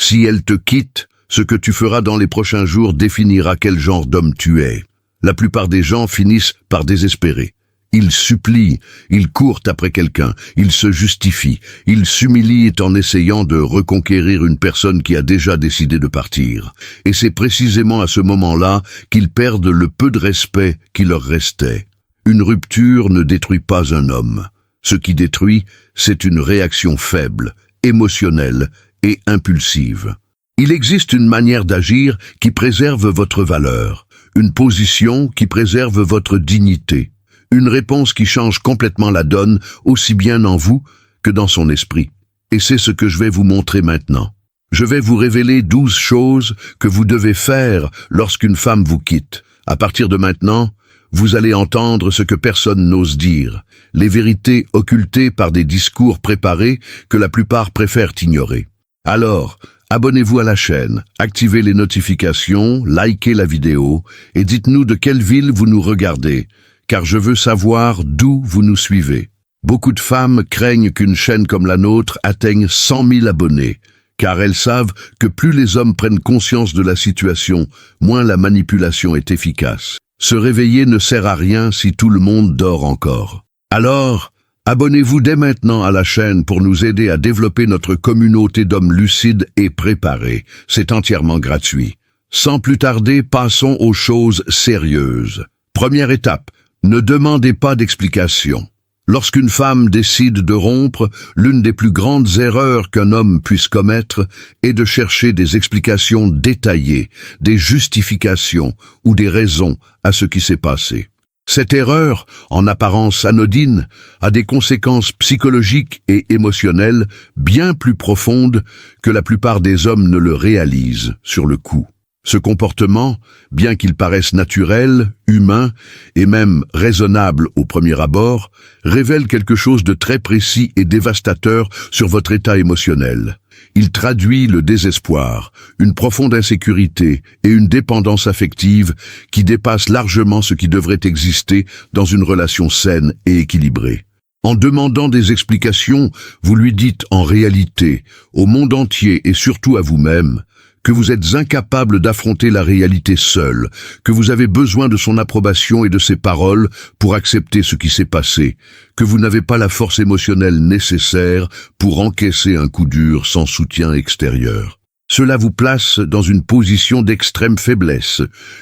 Si elle te quitte, ce que tu feras dans les prochains jours définira quel genre d'homme tu es. La plupart des gens finissent par désespérer. Ils supplient, ils courent après quelqu'un, ils se justifient, ils s'humilient en essayant de reconquérir une personne qui a déjà décidé de partir. Et c'est précisément à ce moment-là qu'ils perdent le peu de respect qui leur restait. Une rupture ne détruit pas un homme. Ce qui détruit, c'est une réaction faible, émotionnelle et impulsive. Il existe une manière d'agir qui préserve votre valeur, une position qui préserve votre dignité. Une réponse qui change complètement la donne, aussi bien en vous que dans son esprit. Et c'est ce que je vais vous montrer maintenant. Je vais vous révéler 12 choses que vous devez faire lorsqu'une femme vous quitte. À partir de maintenant, vous allez entendre ce que personne n'ose dire, les vérités occultées par des discours préparés que la plupart préfèrent ignorer. Alors, abonnez-vous à la chaîne, activez les notifications, likez la vidéo et dites-nous de quelle ville vous nous regardez, car je veux savoir d'où vous nous suivez. Beaucoup de femmes craignent qu'une chaîne comme la nôtre atteigne 100 000 abonnés, car elles savent que plus les hommes prennent conscience de la situation, moins la manipulation est efficace. Se réveiller ne sert à rien si tout le monde dort encore. Alors, abonnez-vous dès maintenant à la chaîne pour nous aider à développer notre communauté d'hommes lucides et préparés. C'est entièrement gratuit. Sans plus tarder, passons aux choses sérieuses. Première étape. Ne demandez pas d'explication. Lorsqu'une femme décide de rompre, l'une des plus grandes erreurs qu'un homme puisse commettre est de chercher des explications détaillées, des justifications ou des raisons à ce qui s'est passé. Cette erreur, en apparence anodine, a des conséquences psychologiques et émotionnelles bien plus profondes que la plupart des hommes ne le réalisent sur le coup. Ce comportement, bien qu'il paraisse naturel, humain et même raisonnable au premier abord, révèle quelque chose de très précis et dévastateur sur votre état émotionnel. Il traduit le désespoir, une profonde insécurité et une dépendance affective qui dépassent largement ce qui devrait exister dans une relation saine et équilibrée. En demandant des explications, vous lui dites en réalité, au monde entier et surtout à vous-même, que vous êtes incapable d'affronter la réalité seul, que vous avez besoin de son approbation et de ses paroles pour accepter ce qui s'est passé, que vous n'avez pas la force émotionnelle nécessaire pour encaisser un coup dur sans soutien extérieur. Cela vous place dans une position d'extrême faiblesse,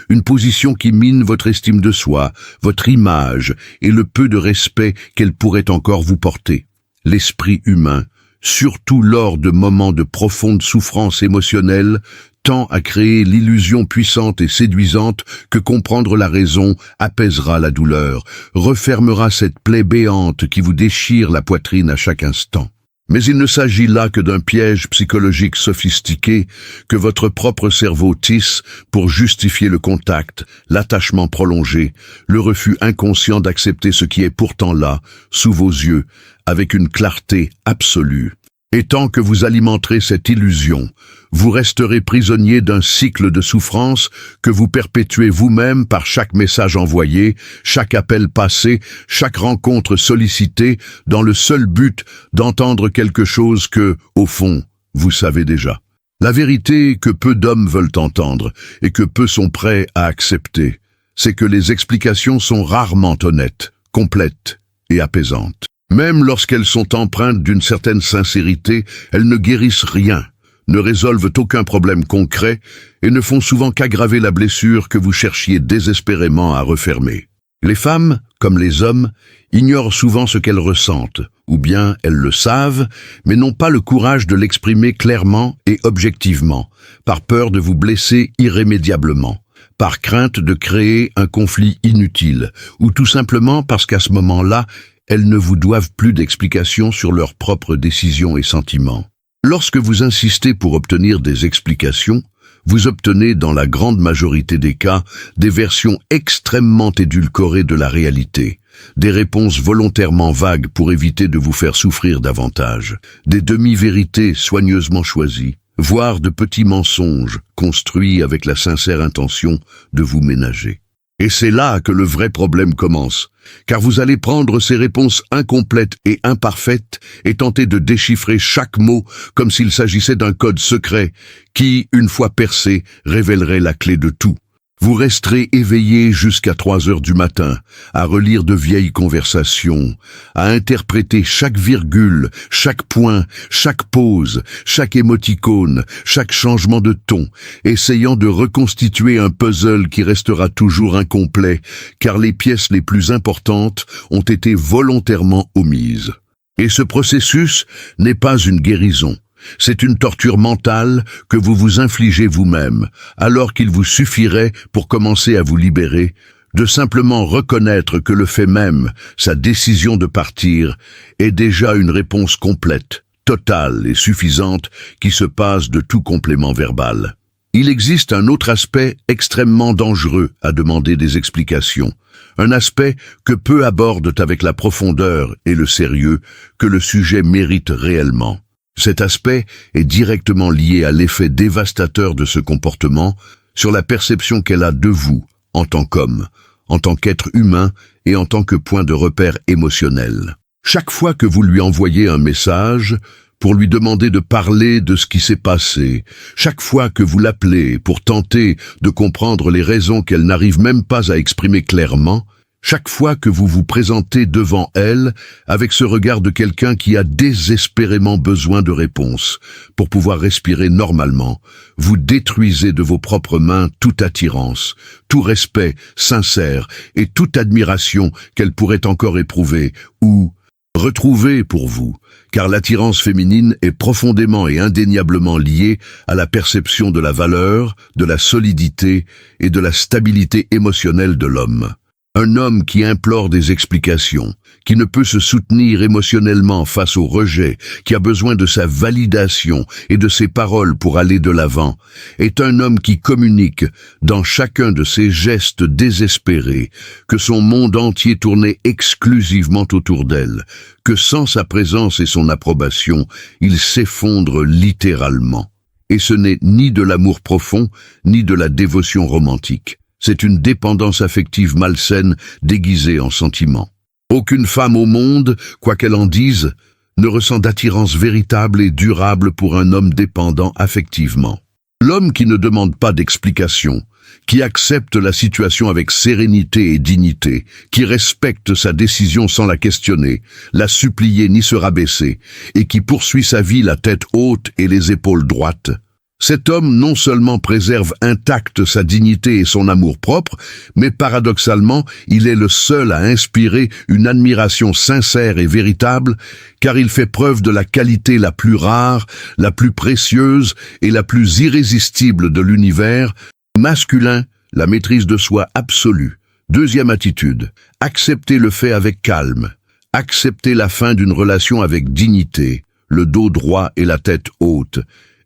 une position qui mine votre estime de soi, votre image et le peu de respect qu'elle pourrait encore vous porter. L'esprit humain, surtout lors de moments de profonde souffrance émotionnelle, tend à créer l'illusion puissante et séduisante que comprendre la raison apaisera la douleur, refermera cette plaie béante qui vous déchire la poitrine à chaque instant. Mais il ne s'agit là que d'un piège psychologique sophistiqué que votre propre cerveau tisse pour justifier le contact, l'attachement prolongé, le refus inconscient d'accepter ce qui est pourtant là, sous vos yeux, avec une clarté absolue. Et tant que vous alimenterez cette illusion, vous resterez prisonnier d'un cycle de souffrance que vous perpétuez vous-même par chaque message envoyé, chaque appel passé, chaque rencontre sollicitée, dans le seul but d'entendre quelque chose que, au fond, vous savez déjà. La vérité que peu d'hommes veulent entendre et que peu sont prêts à accepter, c'est que les explications sont rarement honnêtes, complètes et apaisantes. Même lorsqu'elles sont empreintes d'une certaine sincérité, elles ne guérissent rien, ne résolvent aucun problème concret et ne font souvent qu'aggraver la blessure que vous cherchiez désespérément à refermer. Les femmes, comme les hommes, ignorent souvent ce qu'elles ressentent, ou bien elles le savent, mais n'ont pas le courage de l'exprimer clairement et objectivement, par peur de vous blesser irrémédiablement, par crainte de créer un conflit inutile, ou tout simplement parce qu'à ce moment-là, elles ne vous doivent plus d'explications sur leurs propres décisions et sentiments. Lorsque vous insistez pour obtenir des explications, vous obtenez dans la grande majorité des cas des versions extrêmement édulcorées de la réalité, des réponses volontairement vagues pour éviter de vous faire souffrir davantage, des demi-vérités soigneusement choisies, voire de petits mensonges construits avec la sincère intention de vous ménager. Et c'est là que le vrai problème commence, car vous allez prendre ces réponses incomplètes et imparfaites et tenter de déchiffrer chaque mot comme s'il s'agissait d'un code secret qui, une fois percé, révélerait la clé de tout. Vous resterez éveillé jusqu'à 3 heures du matin, à relire de vieilles conversations, à interpréter chaque virgule, chaque point, chaque pause, chaque émoticône, chaque changement de ton, essayant de reconstituer un puzzle qui restera toujours incomplet, car les pièces les plus importantes ont été volontairement omises. Et ce processus n'est pas une guérison. C'est une torture mentale que vous vous infligez vous-même, alors qu'il vous suffirait, pour commencer à vous libérer, de simplement reconnaître que le fait même, sa décision de partir, est déjà une réponse complète, totale et suffisante qui se passe de tout complément verbal. Il existe un autre aspect extrêmement dangereux à demander des explications, un aspect que peu abordent avec la profondeur et le sérieux que le sujet mérite réellement. Cet aspect est directement lié à l'effet dévastateur de ce comportement sur la perception qu'elle a de vous en tant qu'homme, en tant qu'être humain et en tant que point de repère émotionnel. Chaque fois que vous lui envoyez un message pour lui demander de parler de ce qui s'est passé, chaque fois que vous l'appelez pour tenter de comprendre les raisons qu'elle n'arrive même pas à exprimer clairement, chaque fois que vous vous présentez devant elle avec ce regard de quelqu'un qui a désespérément besoin de réponses pour pouvoir respirer normalement, vous détruisez de vos propres mains toute attirance, tout respect sincère et toute admiration qu'elle pourrait encore éprouver ou retrouver pour vous, car l'attirance féminine est profondément et indéniablement liée à la perception de la valeur, de la solidité et de la stabilité émotionnelle de l'homme. Un homme qui implore des explications, qui ne peut se soutenir émotionnellement face au rejet, qui a besoin de sa validation et de ses paroles pour aller de l'avant, est un homme qui communique, dans chacun de ses gestes désespérés, que son monde entier tournait exclusivement autour d'elle, que sans sa présence et son approbation, il s'effondre littéralement. Et ce n'est ni de l'amour profond, ni de la dévotion romantique. C'est une dépendance affective malsaine déguisée en sentiment. Aucune femme au monde, quoi qu'elle en dise, ne ressent d'attirance véritable et durable pour un homme dépendant affectivement. L'homme qui ne demande pas d'explication, qui accepte la situation avec sérénité et dignité, qui respecte sa décision sans la questionner, la supplier ni se rabaisser, et qui poursuit sa vie la tête haute et les épaules droites, cet homme non seulement préserve intacte sa dignité et son amour-propre, mais paradoxalement, il est le seul à inspirer une admiration sincère et véritable, car il fait preuve de la qualité la plus rare, la plus précieuse et la plus irrésistible de l'univers, masculin, la maîtrise de soi absolue. Deuxième attitude, accepter le fait avec calme, accepter la fin d'une relation avec dignité, le dos droit et la tête haute,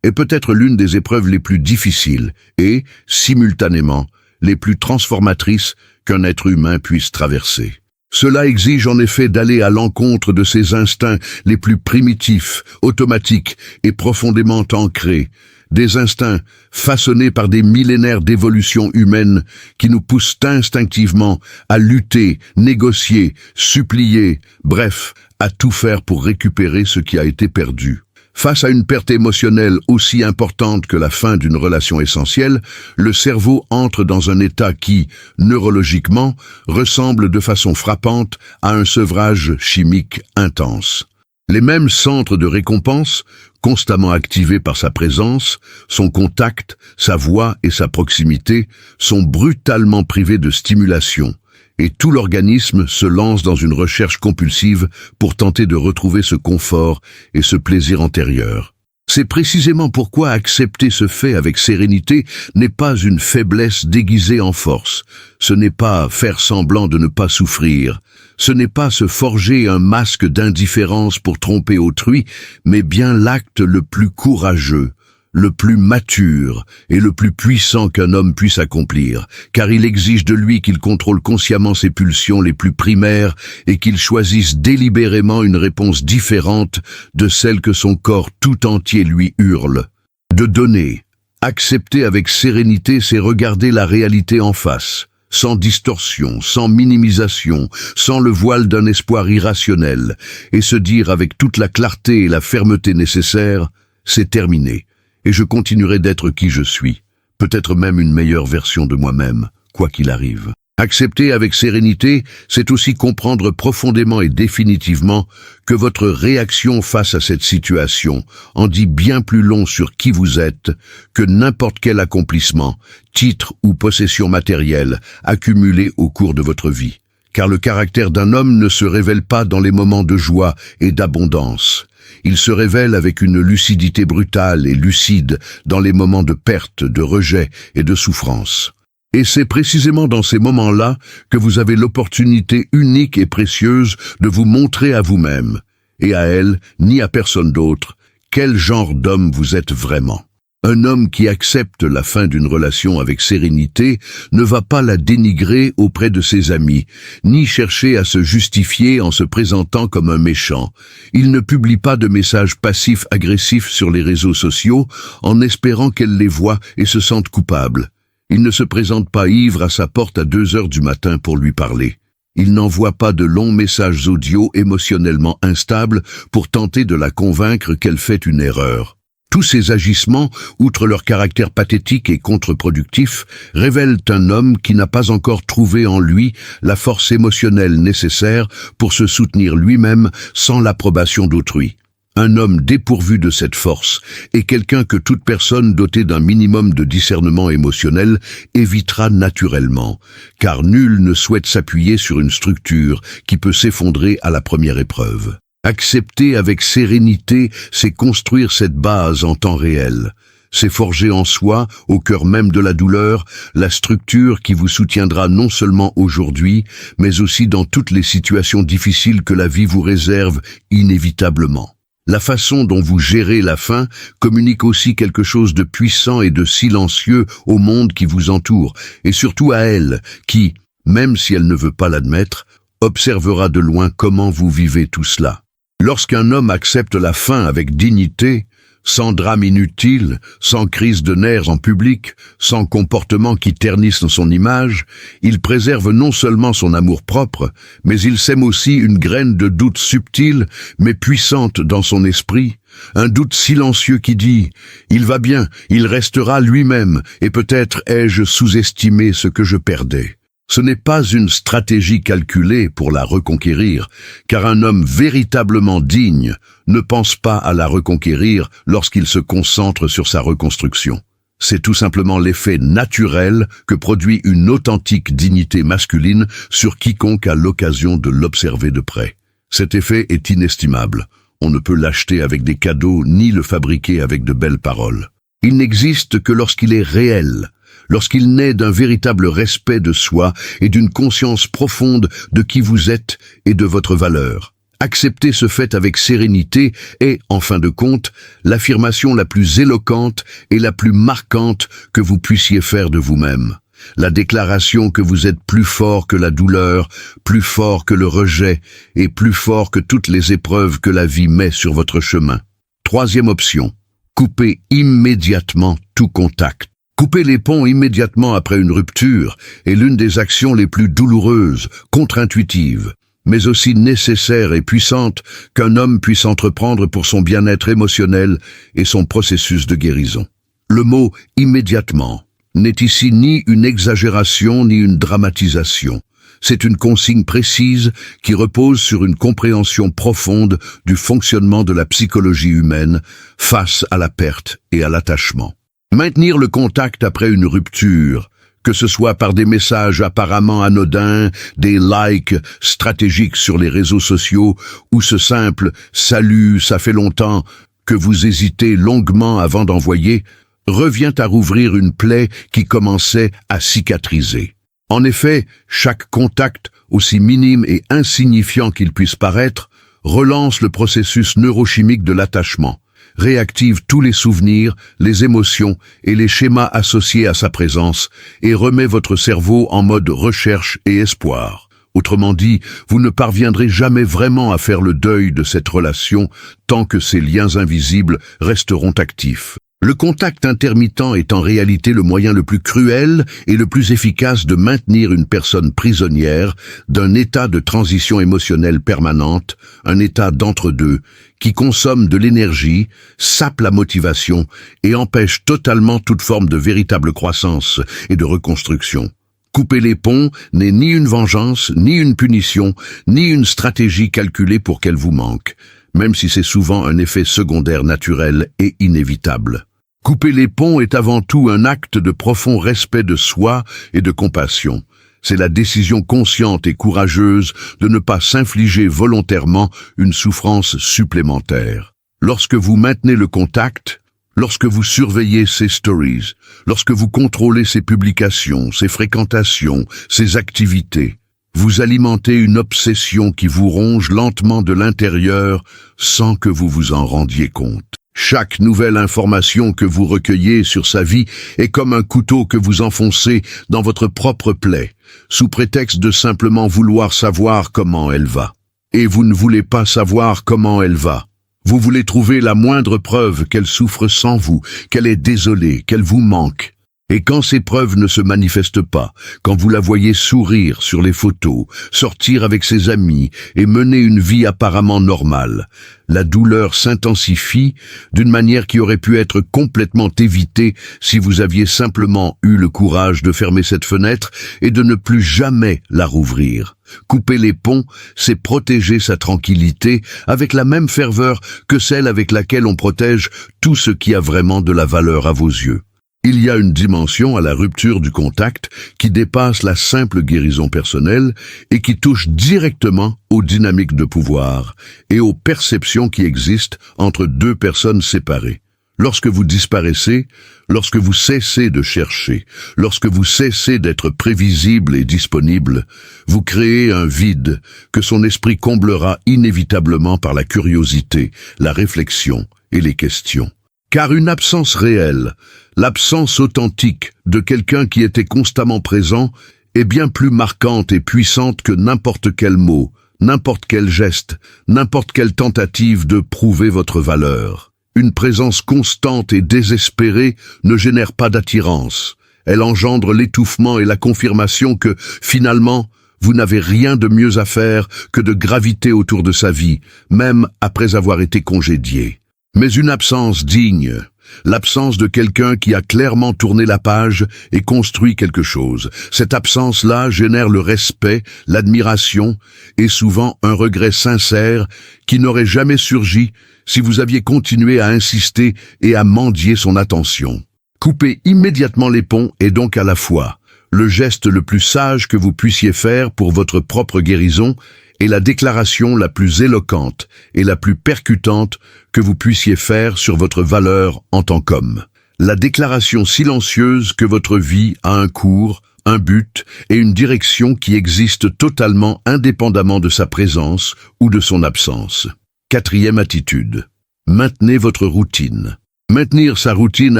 est peut-être l'une des épreuves les plus difficiles et, simultanément, les plus transformatrices qu'un être humain puisse traverser. Cela exige en effet d'aller à l'encontre de ses instincts les plus primitifs, automatiques et profondément ancrés, des instincts façonnés par des millénaires d'évolution humaine qui nous poussent instinctivement à lutter, négocier, supplier, bref, à tout faire pour récupérer ce qui a été perdu. Face à une perte émotionnelle aussi importante que la fin d'une relation essentielle, le cerveau entre dans un état qui, neurologiquement, ressemble de façon frappante à un sevrage chimique intense. Les mêmes centres de récompense, constamment activés par sa présence, son contact, sa voix et sa proximité, sont brutalement privés de stimulation. Et tout l'organisme se lance dans une recherche compulsive pour tenter de retrouver ce confort et ce plaisir antérieur. C'est précisément pourquoi accepter ce fait avec sérénité n'est pas une faiblesse déguisée en force. Ce n'est pas faire semblant de ne pas souffrir. Ce n'est pas se forger un masque d'indifférence pour tromper autrui, mais bien l'acte le plus courageux, le plus mature et le plus puissant qu'un homme puisse accomplir, car il exige de lui qu'il contrôle consciemment ses pulsions les plus primaires et qu'il choisisse délibérément une réponse différente de celle que son corps tout entier lui hurle. De donner, accepter avec sérénité, c'est regarder la réalité en face, sans distorsion, sans minimisation, sans le voile d'un espoir irrationnel, et se dire avec toute la clarté et la fermeté nécessaires, c'est terminé, et je continuerai d'être qui je suis, peut-être même une meilleure version de moi-même, quoi qu'il arrive. Accepter avec sérénité, c'est aussi comprendre profondément et définitivement que votre réaction face à cette situation en dit bien plus long sur qui vous êtes que n'importe quel accomplissement, titre ou possession matérielle accumulée au cours de votre vie. Car le caractère d'un homme ne se révèle pas dans les moments de joie et d'abondance. Il se révèle avec une lucidité brutale et lucide dans les moments de perte, de rejet et de souffrance. Et c'est précisément dans ces moments-là que vous avez l'opportunité unique et précieuse de vous montrer à vous-même, et à elle, ni à personne d'autre, quel genre d'homme vous êtes vraiment. Un homme qui accepte la fin d'une relation avec sérénité ne va pas la dénigrer auprès de ses amis, ni chercher à se justifier en se présentant comme un méchant. Il ne publie pas de messages passifs-agressifs sur les réseaux sociaux en espérant qu'elle les voie et se sente coupable. Il ne se présente pas ivre à sa porte à 2 heures du matin pour lui parler. Il n'envoie pas de longs messages audio émotionnellement instables pour tenter de la convaincre qu'elle fait une erreur. Tous ces agissements, outre leur caractère pathétique et contre-productif, révèlent un homme qui n'a pas encore trouvé en lui la force émotionnelle nécessaire pour se soutenir lui-même sans l'approbation d'autrui. Un homme dépourvu de cette force est quelqu'un que toute personne dotée d'un minimum de discernement émotionnel évitera naturellement, car nul ne souhaite s'appuyer sur une structure qui peut s'effondrer à la première épreuve. Accepter avec sérénité, c'est construire cette base en temps réel. C'est forger en soi, au cœur même de la douleur, la structure qui vous soutiendra non seulement aujourd'hui, mais aussi dans toutes les situations difficiles que la vie vous réserve inévitablement. La façon dont vous gérez la faim communique aussi quelque chose de puissant et de silencieux au monde qui vous entoure, et surtout à elle, qui, même si elle ne veut pas l'admettre, observera de loin comment vous vivez tout cela. Lorsqu'un homme accepte la faim avec dignité, sans drame inutile, sans crise de nerfs en public, sans comportement qui ternissent son image, il préserve non seulement son amour-propre, mais il sème aussi une graine de doute subtile mais puissante dans son esprit, un doute silencieux qui dit « Il va bien, il restera lui-même, et peut-être ai-je sous-estimé ce que je perdais ». Ce n'est pas une stratégie calculée pour la reconquérir, car un homme véritablement digne ne pense pas à la reconquérir lorsqu'il se concentre sur sa reconstruction. C'est tout simplement l'effet naturel que produit une authentique dignité masculine sur quiconque a l'occasion de l'observer de près. Cet effet est inestimable. On ne peut l'acheter avec des cadeaux ni le fabriquer avec de belles paroles. Il n'existe que lorsqu'il est réel, lorsqu'il naît d'un véritable respect de soi et d'une conscience profonde de qui vous êtes et de votre valeur. Accepter ce fait avec sérénité est, en fin de compte, l'affirmation la plus éloquente et la plus marquante que vous puissiez faire de vous-même. La déclaration que vous êtes plus fort que la douleur, plus fort que le rejet et plus fort que toutes les épreuves que la vie met sur votre chemin. Troisième option, coupez immédiatement tout contact. Couper les ponts immédiatement après une rupture est l'une des actions les plus douloureuses, contre-intuitives, mais aussi nécessaires et puissantes qu'un homme puisse entreprendre pour son bien-être émotionnel et son processus de guérison. Le mot « immédiatement » n'est ici ni une exagération ni une dramatisation. C'est une consigne précise qui repose sur une compréhension profonde du fonctionnement de la psychologie humaine face à la perte et à l'attachement. Maintenir le contact après une rupture, que ce soit par des messages apparemment anodins, des likes stratégiques sur les réseaux sociaux ou ce simple « salut, ça fait longtemps » que vous hésitez longuement avant d'envoyer, revient à rouvrir une plaie qui commençait à cicatriser. En effet, chaque contact, aussi minime et insignifiant qu'il puisse paraître, relance le processus neurochimique de l'attachement, réactive tous les souvenirs, les émotions et les schémas associés à sa présence et remet votre cerveau en mode recherche et espoir. Autrement dit, vous ne parviendrez jamais vraiment à faire le deuil de cette relation tant que ces liens invisibles resteront actifs. Le contact intermittent est en réalité le moyen le plus cruel et le plus efficace de maintenir une personne prisonnière d'un état de transition émotionnelle permanente, un état d'entre-deux, qui consomme de l'énergie, sape la motivation et empêche totalement toute forme de véritable croissance et de reconstruction. Couper les ponts n'est ni une vengeance, ni une punition, ni une stratégie calculée pour qu'elle vous manque, même si c'est souvent un effet secondaire naturel et inévitable. Couper les ponts est avant tout un acte de profond respect de soi et de compassion. C'est la décision consciente et courageuse de ne pas s'infliger volontairement une souffrance supplémentaire. Lorsque vous maintenez le contact, lorsque vous surveillez ses stories, lorsque vous contrôlez ses publications, ses fréquentations, ses activités, vous alimentez une obsession qui vous ronge lentement de l'intérieur sans que vous vous en rendiez compte. Chaque nouvelle information que vous recueillez sur sa vie est comme un couteau que vous enfoncez dans votre propre plaie, sous prétexte de simplement vouloir savoir comment elle va. Et vous ne voulez pas savoir comment elle va. Vous voulez trouver la moindre preuve qu'elle souffre sans vous, qu'elle est désolée, qu'elle vous manque. Et quand ces preuves ne se manifestent pas, quand vous la voyez sourire sur les photos, sortir avec ses amis et mener une vie apparemment normale, la douleur s'intensifie d'une manière qui aurait pu être complètement évitée si vous aviez simplement eu le courage de fermer cette fenêtre et de ne plus jamais la rouvrir. Couper les ponts, c'est protéger sa tranquillité avec la même ferveur que celle avec laquelle on protège tout ce qui a vraiment de la valeur à vos yeux. Il y a une dimension à la rupture du contact qui dépasse la simple guérison personnelle et qui touche directement aux dynamiques de pouvoir et aux perceptions qui existent entre deux personnes séparées. Lorsque vous disparaissez, lorsque vous cessez de chercher, lorsque vous cessez d'être prévisible et disponible, vous créez un vide que son esprit comblera inévitablement par la curiosité, la réflexion et les questions. Car une absence réelle, l'absence authentique de quelqu'un qui était constamment présent est bien plus marquante et puissante que n'importe quel mot, n'importe quel geste, n'importe quelle tentative de prouver votre valeur. Une présence constante et désespérée ne génère pas d'attirance. Elle engendre l'étouffement et la confirmation que, finalement, vous n'avez rien de mieux à faire que de graviter autour de sa vie, même après avoir été congédié. Mais une absence digne, l'absence de quelqu'un qui a clairement tourné la page et construit quelque chose. Cette absence-là génère le respect, l'admiration et souvent un regret sincère qui n'aurait jamais surgi si vous aviez continué à insister et à mendier son attention. Couper immédiatement les ponts est donc à la fois le geste le plus sage que vous puissiez faire pour votre propre guérison et la déclaration la plus éloquente et la plus percutante que vous puissiez faire sur votre valeur en tant qu'homme. La déclaration silencieuse que votre vie a un cours, un but et une direction qui existent totalement indépendamment de sa présence ou de son absence. Quatrième attitude. Maintenez votre routine. Maintenir sa routine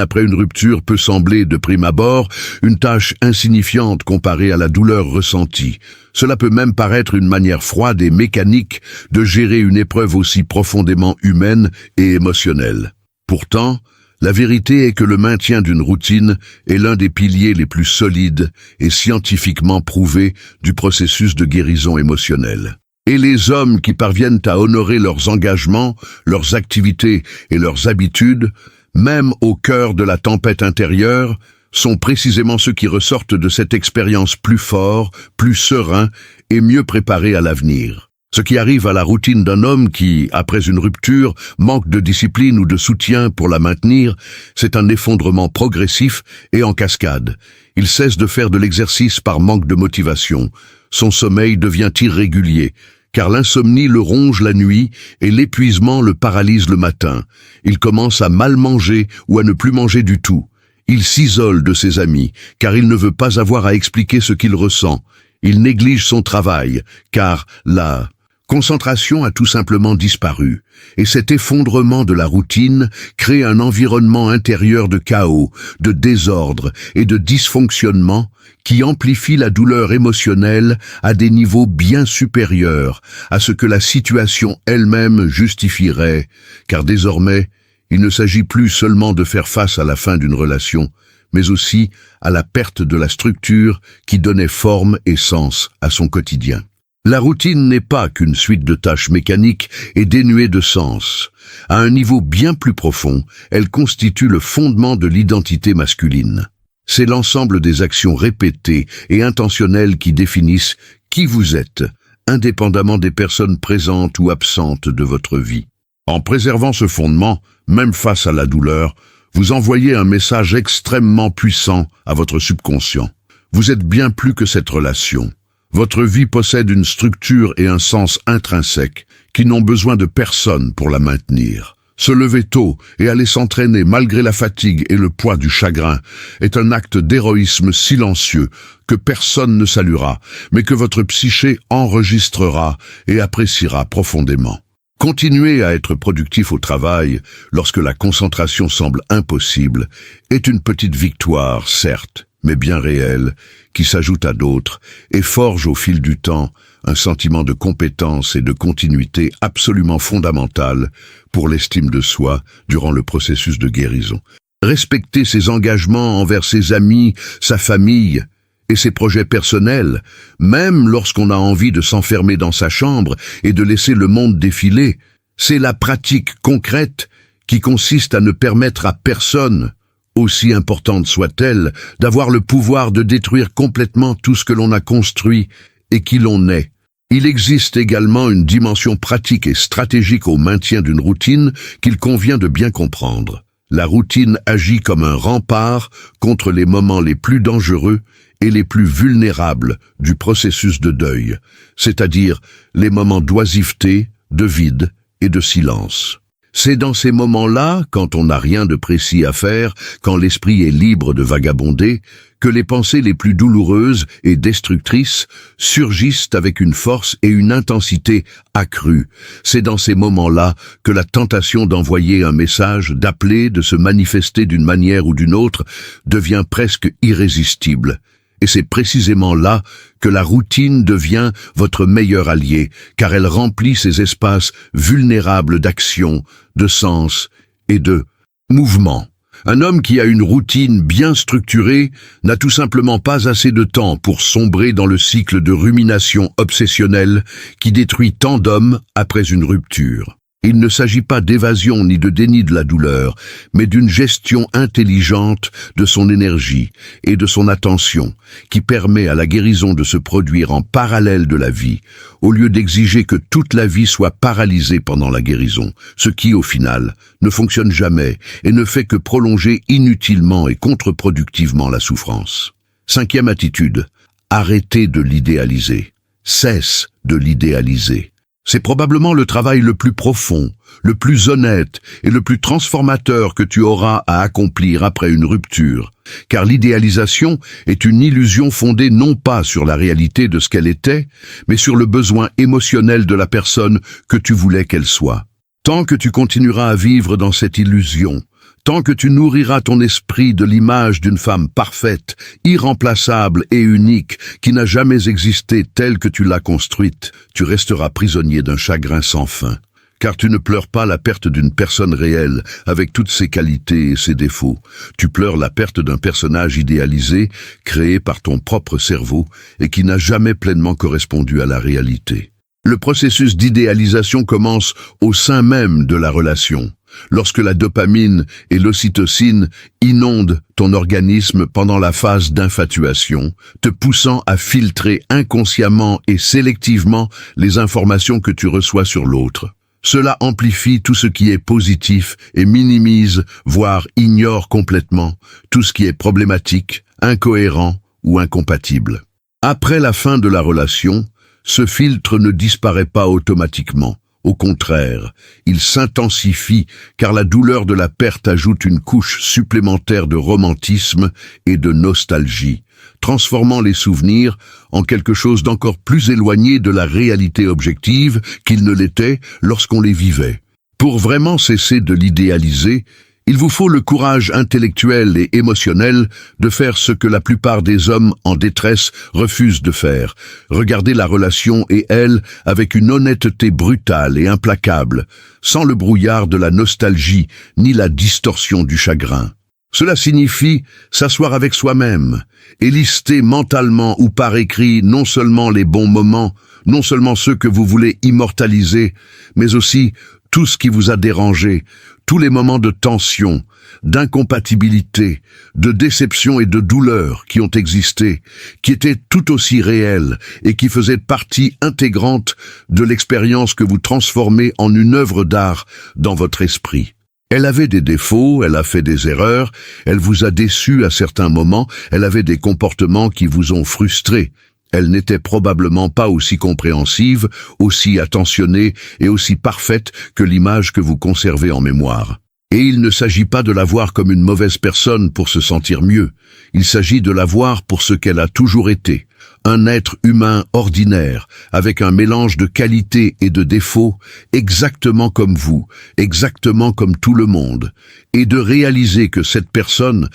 après une rupture peut sembler, de prime abord, une tâche insignifiante comparée à la douleur ressentie. Cela peut même paraître une manière froide et mécanique de gérer une épreuve aussi profondément humaine et émotionnelle. Pourtant, la vérité est que le maintien d'une routine est l'un des piliers les plus solides et scientifiquement prouvés du processus de guérison émotionnelle. Et les hommes qui parviennent à honorer leurs engagements, leurs activités et leurs habitudes, même au cœur de la tempête intérieure, sont précisément ceux qui ressortent de cette expérience plus forts, plus sereins et mieux préparés à l'avenir. Ce qui arrive à la routine d'un homme qui, après une rupture, manque de discipline ou de soutien pour la maintenir, c'est un effondrement progressif et en cascade. Il cesse de faire de l'exercice par manque de motivation. Son sommeil devient irrégulier, car l'insomnie le ronge la nuit et l'épuisement le paralyse le matin. Il commence à mal manger ou à ne plus manger du tout. Il s'isole de ses amis, car il ne veut pas avoir à expliquer ce qu'il ressent. Il néglige son travail, car la concentration a tout simplement disparu. Et cet effondrement de la routine crée un environnement intérieur de chaos, de désordre et de dysfonctionnement qui amplifie la douleur émotionnelle à des niveaux bien supérieurs à ce que la situation elle-même justifierait, car désormais, Il ne s'agit plus seulement de faire face à la fin d'une relation, mais aussi à la perte de la structure qui donnait forme et sens à son quotidien. La routine n'est pas qu'une suite de tâches mécaniques et dénuées de sens. À un niveau bien plus profond, elle constitue le fondement de l'identité masculine. C'est l'ensemble des actions répétées et intentionnelles qui définissent qui vous êtes, indépendamment des personnes présentes ou absentes de votre vie. En préservant ce fondement, même face à la douleur, vous envoyez un message extrêmement puissant à votre subconscient. Vous êtes bien plus que cette relation. Votre vie possède une structure et un sens intrinsèques qui n'ont besoin de personne pour la maintenir. Se lever tôt et aller s'entraîner malgré la fatigue et le poids du chagrin est un acte d'héroïsme silencieux que personne ne saluera, mais que votre psyché enregistrera et appréciera profondément. Continuer à être productif au travail lorsque la concentration semble impossible est une petite victoire, certes, mais bien réelle, qui s'ajoute à d'autres et forge au fil du temps un sentiment de compétence et de continuité absolument fondamental pour l'estime de soi durant le processus de guérison. Respecter ses engagements envers ses amis, sa famille et ses projets personnels, même lorsqu'on a envie de s'enfermer dans sa chambre et de laisser le monde défiler, c'est la pratique concrète qui consiste à ne permettre à personne, aussi importante soit-elle, d'avoir le pouvoir de détruire complètement tout ce que l'on a construit et qui l'on est. Il existe également une dimension pratique et stratégique au maintien d'une routine qu'il convient de bien comprendre. La routine agit comme un rempart contre les moments les plus dangereux et les plus vulnérables du processus de deuil, c'est-à-dire les moments d'oisiveté, de vide et de silence. C'est dans ces moments-là, quand on n'a rien de précis à faire, quand l'esprit est libre de vagabonder, que les pensées les plus douloureuses et destructrices surgissent avec une force et une intensité accrues. C'est dans ces moments-là que la tentation d'envoyer un message, d'appeler, de se manifester d'une manière ou d'une autre, devient presque irrésistible. Et c'est précisément là que la routine devient votre meilleur allié, car elle remplit ces espaces vulnérables d'action, de sens et de mouvement. Un homme qui a une routine bien structurée n'a tout simplement pas assez de temps pour sombrer dans le cycle de rumination obsessionnelle qui détruit tant d'hommes après une rupture. Il ne s'agit pas d'évasion ni de déni de la douleur, mais d'une gestion intelligente de son énergie et de son attention, qui permet à la guérison de se produire en parallèle de la vie, au lieu d'exiger que toute la vie soit paralysée pendant la guérison, ce qui, au final, ne fonctionne jamais et ne fait que prolonger inutilement et contre-productivement la souffrance. 5e attitude, arrêtez de l'idéaliser. Cesse de l'idéaliser. C'est probablement le travail le plus profond, le plus honnête et le plus transformateur que tu auras à accomplir après une rupture, car l'idéalisation est une illusion fondée non pas sur la réalité de ce qu'elle était, mais sur le besoin émotionnel de la personne que tu voulais qu'elle soit. Tant que tu continueras à vivre dans cette illusion, tant que tu nourriras ton esprit de l'image d'une femme parfaite, irremplaçable et unique, qui n'a jamais existé telle que tu l'as construite, tu resteras prisonnier d'un chagrin sans fin. Car tu ne pleures pas la perte d'une personne réelle, avec toutes ses qualités et ses défauts. Tu pleures la perte d'un personnage idéalisé, créé par ton propre cerveau, et qui n'a jamais pleinement correspondu à la réalité. Le processus d'idéalisation commence au sein même de la relation. Lorsque la dopamine et l'ocytocine inondent ton organisme pendant la phase d'infatuation, te poussant à filtrer inconsciemment et sélectivement les informations que tu reçois sur l'autre. Cela amplifie tout ce qui est positif et minimise, voire ignore complètement, tout ce qui est problématique, incohérent ou incompatible. Après la fin de la relation, ce filtre ne disparaît pas automatiquement. Au contraire, il s'intensifie car la douleur de la perte ajoute une couche supplémentaire de romantisme et de nostalgie, transformant les souvenirs en quelque chose d'encore plus éloigné de la réalité objective qu'ils ne l'étaient lorsqu'on les vivait. Pour vraiment cesser de l'idéaliser, Il vous faut le courage intellectuel et émotionnel de faire ce que la plupart des hommes en détresse refusent de faire. Regardez la relation et elle avec une honnêteté brutale et implacable, sans le brouillard de la nostalgie ni la distorsion du chagrin. Cela signifie s'asseoir avec soi-même et lister mentalement ou par écrit non seulement les bons moments, non seulement ceux que vous voulez immortaliser, mais aussi tout ce qui vous a dérangé, tous les moments de tension, d'incompatibilité, de déception et de douleur qui ont existé, qui étaient tout aussi réels et qui faisaient partie intégrante de l'expérience que vous transformez en une œuvre d'art dans votre esprit. Elle avait des défauts, elle a fait des erreurs, elle vous a déçu à certains moments, elle avait des comportements qui vous ont frustré. Elle n'était probablement pas aussi compréhensive, aussi attentionnée et aussi parfaite que l'image que vous conservez en mémoire. Et il ne s'agit pas de la voir comme une mauvaise personne pour se sentir mieux. Il s'agit de la voir pour ce qu'elle a toujours été. Un être humain ordinaire, avec un mélange de qualités et de défauts, exactement comme vous, exactement comme tout le monde. Et de réaliser que cette personne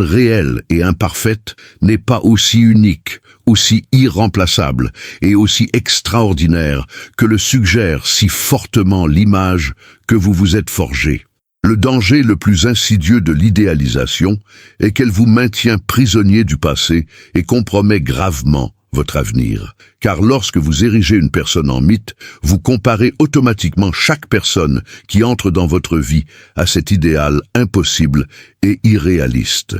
réelle et imparfaite, n'est pas aussi unique, aussi irremplaçable et aussi extraordinaire que le suggère si fortement l'image que vous vous êtes forgée. Le danger le plus insidieux de l'idéalisation est qu'elle vous maintient prisonnier du passé et compromet gravement votre avenir. Car lorsque vous érigez une personne en mythe, vous comparez automatiquement chaque personne qui entre dans votre vie à cet idéal impossible et irréaliste.